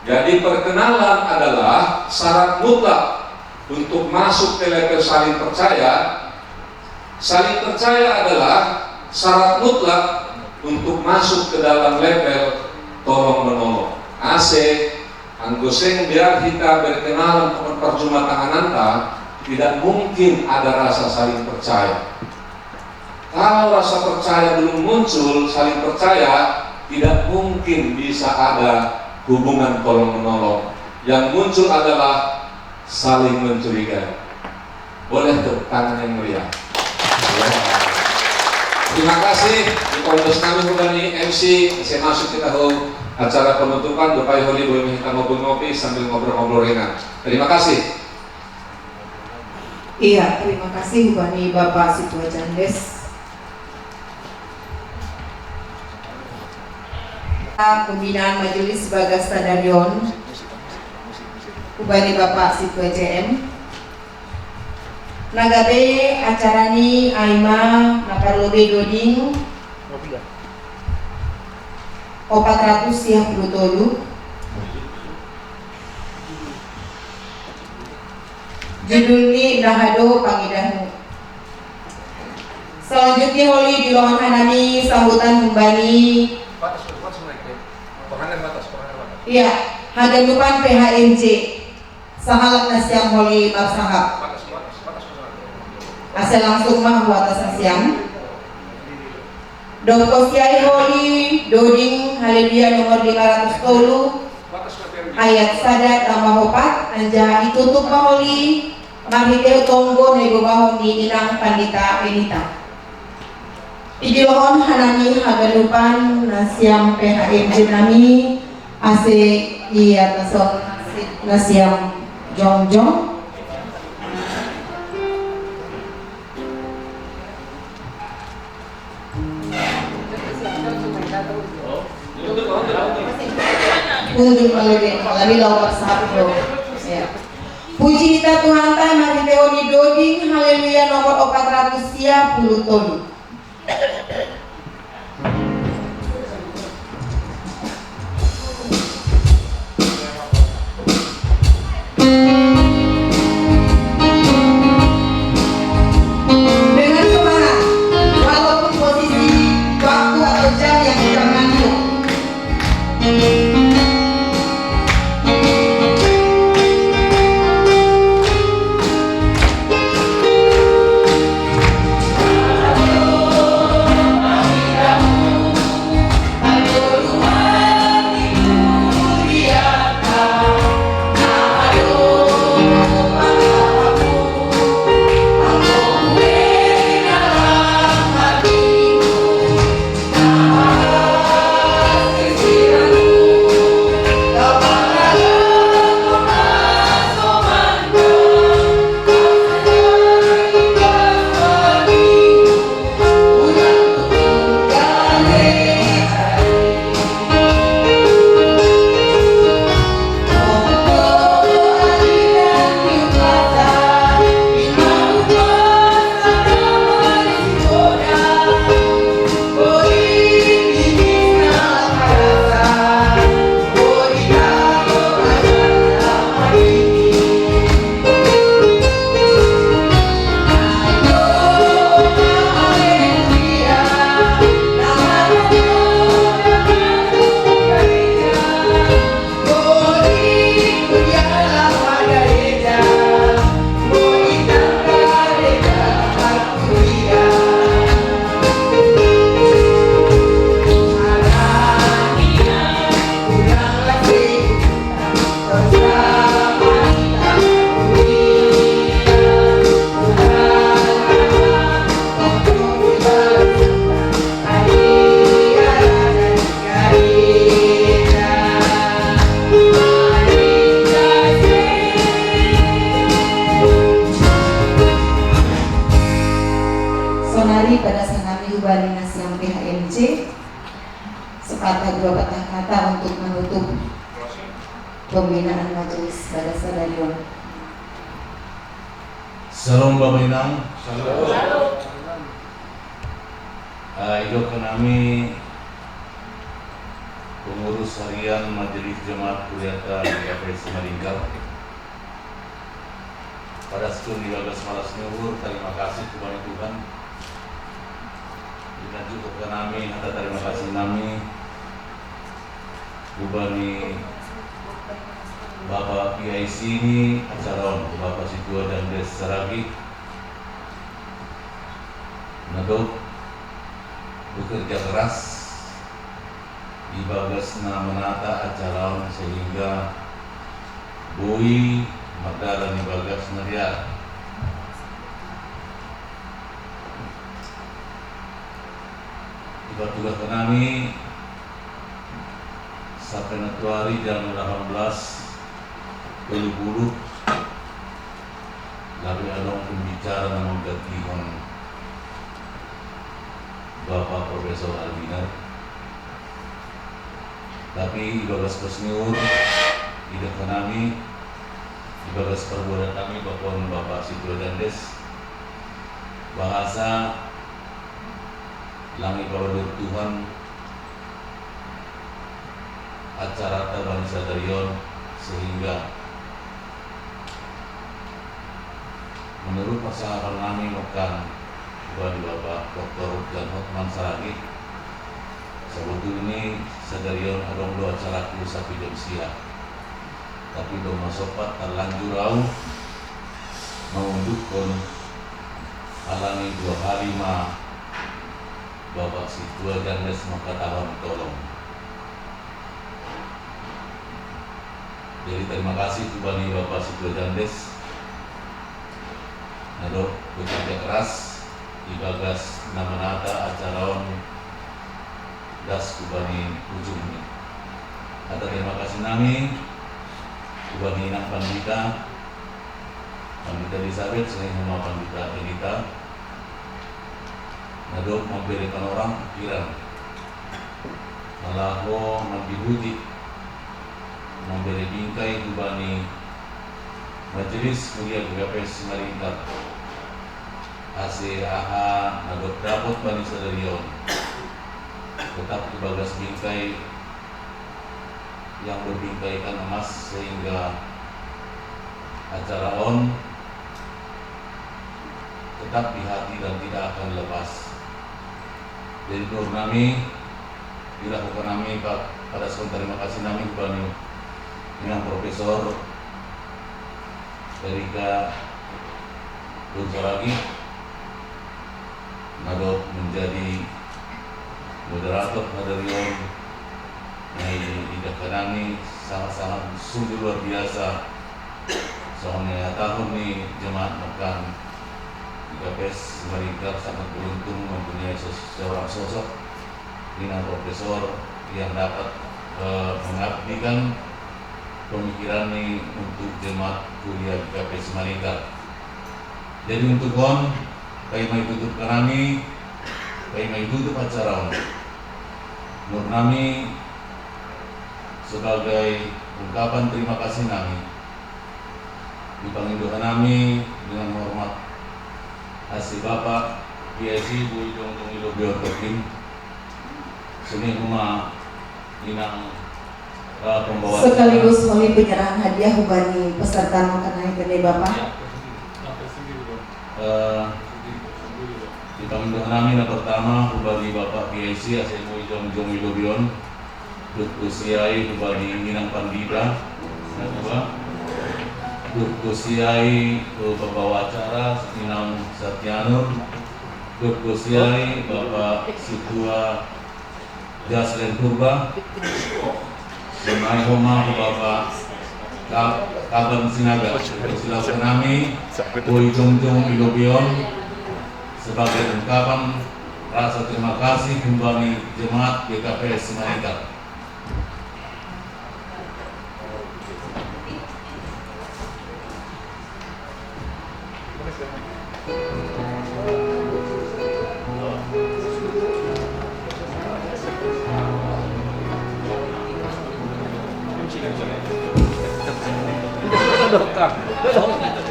Jadi perkenalan adalah syarat mutlak untuk masuk ke level saling percaya. Saling percaya adalah syarat mutlak untuk masuk ke dalam level tolong menolong. Anggoseng biar kita berkenalan dengan perjumatan ananta, tidak mungkin ada rasa saling percaya. Kalau rasa percaya belum muncul, saling percaya, tidak mungkin bisa ada hubungan tolong-menolong. Yang muncul adalah saling mencurigai. Boleh tepuk tangan yang meriah. Terima kasih. Di kontes kami kembali MC, saya masuk kita ke acara penutupan. Dupai Holi boleh kita ngobrol-ngopi sambil ngobrol-ngobrol ringan. Terima kasih. Iya, terima kasih Bani Bapak Situa Candes. Pembinaan Majelis Bagas Stadion Bani Bapak Situa JM. Nagabe acarani Aima Nakarlobe Doding 400 siap berutolu. Judulnya Nahado Pangidahu. Selanjutnya Holi di Lohan Hanami sambutan Mbani. Iya, hadapan PHMJ. Sahalak nasiam Holi Mabsahab. Asal langsung mah buat asasiam. Dongkos Kiai Holi Doding Haleluya nomor 510 ayat sadat nama hopat anja ditutup maholi marhiteu tonggo nego bahon di inang pandita enita. Idilohon hanami hagalupan nasiam PHMJ nami ase iya tasok nasiam jongjong. Untuk melalui lawar sabdo. Ya. Puji kita Tuhan ta mari teoni doding haleluya nomor 400 siap puluh ton. sepatah dua patah kata untuk menutup pembinaan majelis pada Sadarion. Salam Bapak Inang. Salam. Ido kami pengurus harian Majelis Jemaat Kuliah GKPS Malingkar. Pada sekun digagas malas nyuhur, terima kasih kepada Tuhan. Dan juga ke kami, ada terima kasih kami Bupani Bapak PIC ini acara Bapak Situa dan Des Saragi Nadok bekerja keras di bagasna menata acara sehingga Bui Magdala di bagasna dia tugas kami sampai Februari jam 18 20 lalu ada pembicara namun gantikan Bapak Profesor Albinar, tapi ibagas persniur ide kami ibagas perbuatan kami Bapak Situa dan Des bahasa Langi Kawadur Tuhan acara Tabani Sadarion sehingga menurut pasangan kami makan kepada Bapak Dr. Jan Hotman Saragi sebetulnya ini Sadarion ada dua acara sapi jam siang tapi dong masopat terlanjur au mengundukkan halangi 2 hari Bapak Situa dan Des maka tahun tolong. Jadi terima kasih kepada Bapak Situa dan Des. Nado bekerja keras dibagas nama nata acara das kubani ujung ini. Ada terima kasih nami kubani Inang Pandita Elizabeth selain nama Pandita Elita. Nado memberikan orang pikiran malah dihuji memberi bingkai kubani Majelis Kuliah GKPS Malingkar ACAH nado dapat Bani Sadarion tetap dibagas bingkai yang berbingkaikan emas sehingga acara tetap di hati dan tidak akan lepas. Jadi nur kami dilakukan kami pada sekali terima kasih kami kepada dengan Profesor Erika Saragi nado menjadi moderator Sadarion tidak kami sangat-sangat sungguh luar biasa soalnya tahun ini jemaat makan GKPS Malingkar sangat beruntung mempunyai seorang sosok dengan profesor yang dapat mengabdikan pemikiran ini untuk jemaat kuliah GKPS Malingkar. Jadi untuk kami tutup kami tutup acara nur kami sebagai ungkapan terima kasih kami dipanggil kami dengan hormat Asli Bapak PIC Bu Idong Tungilo Biortokim Suni Rumah Inang pembawa sekaligus melalui penyerahan hadiah hubani peserta mengenai kedai Bapak. Dipanggil kami yang pertama hubani Bapak PIC Asli Bu Idong Tungilo Bion Usiai hubani Inang Pandita yang kedua Kusiai pembawa acara Inang Satyanur, Kusiai Bapak Situa Jaslen Purba, Semai Homa Bapak Kaban Sinaga. Silakan kami Boy Jongjong Ilobion sebagai ungkapan rasa terima kasih kembali jemaat GKPS Malingkar.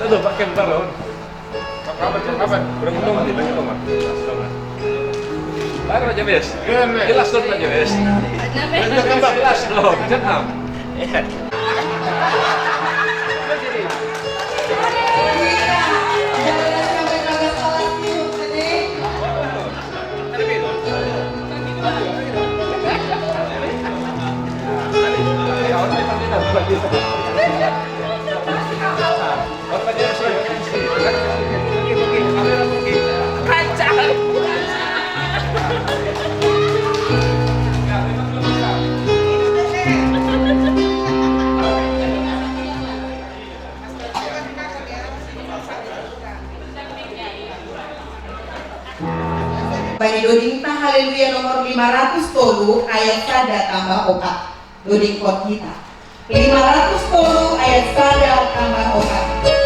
Udah pakai baron. Kapan? Berapa lagi lagi Mas? Baru aja bes. Jelas dong aja bes. Jelas dong. Jangan. Bani doding ta haleluya nomor 500 ayat sada tambah 4 doding kot kita 500 ayat sada tambah 4.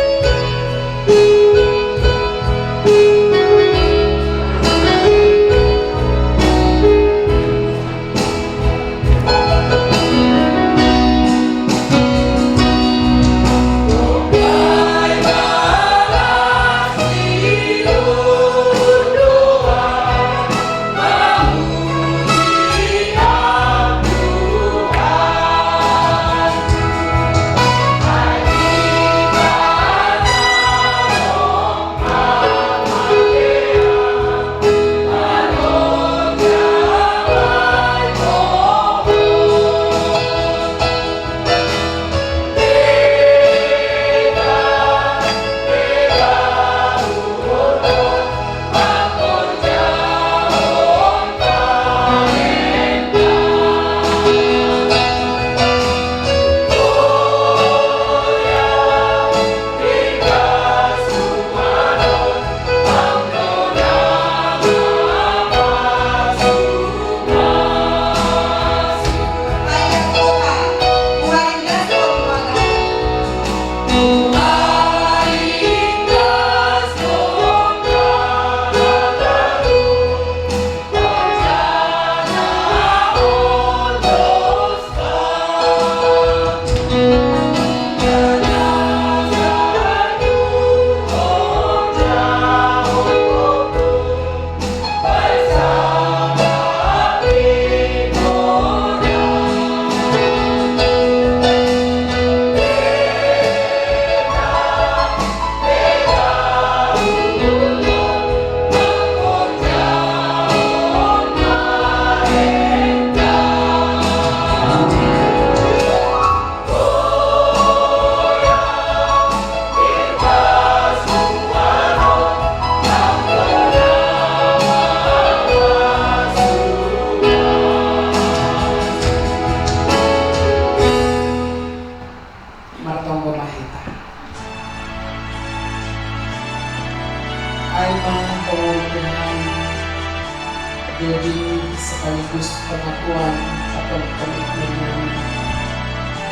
Jadi sekaligus pengakuan atau komitmen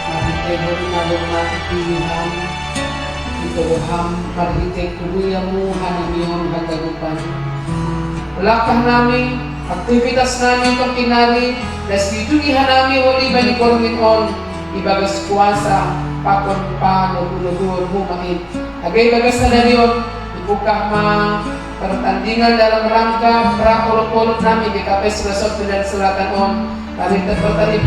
Marhitehon nalungan pilihan Itoham marhite kuduyamu hanamion hagarupan. Langkah nami, aktivitas nami tokinari, das ditugihan nami wali bani kormin on ibagas kuasa pakon pa nugur humain. Agay bagas na darion ibukah ma pertandingan dalam rangka pra-olok-olok nami di KPS Resort dan Selatan on.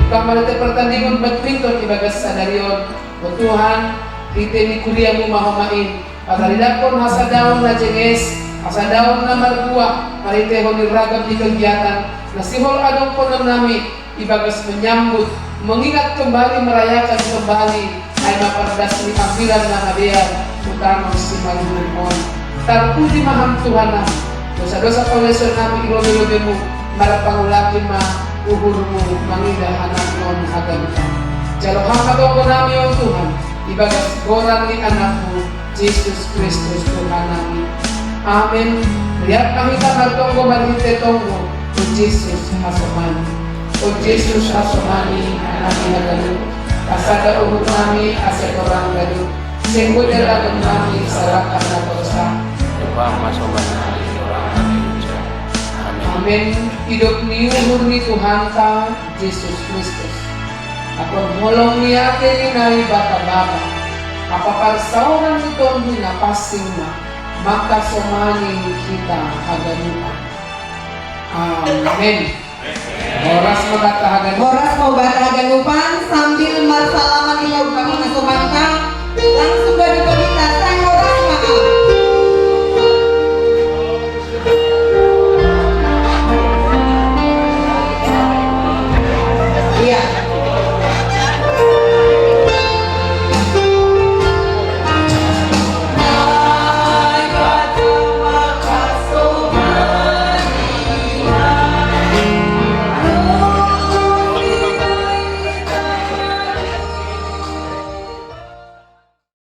Kamarita pertandingan badminton ibagas sa darion. O Tuhan, itini kuliamu mahumain. Pagalidak pun hasadaon na jenges, hasadaon na marbuah, maritehon niragam di kegiatan. Nasihol adong po nami ibagas menyambut, mengingat kembali, merayakan kembali ay mapardas ni ambilan na hadiah utama si Malungon. Tarpuji maham Tuhan, dosa-dosa koleson nami ilobi-lobimu, marapangulakin ma uhurmu mangindah anak non agalutan. Jaloham katongko nami o Tuhan, ibagas goran ni anakmu, Yesus Kristus Tuhan nami. Amin. Lihat kahita martongko marhite tonggo, o Yesus hasomani. O Yesus hasomani, nami agalut. Kasada uhur nami, aset orang galut. Senggo dalagan nami, sarakan na dosa. Amin. Hidup ni uhur ni Tuhan ka, Yesus Kristus. Akon molong niya ni bata-bata. Apa parsauran si Tondi na pasing na makasomani kita haganuan. Amen. Oras magatahagan.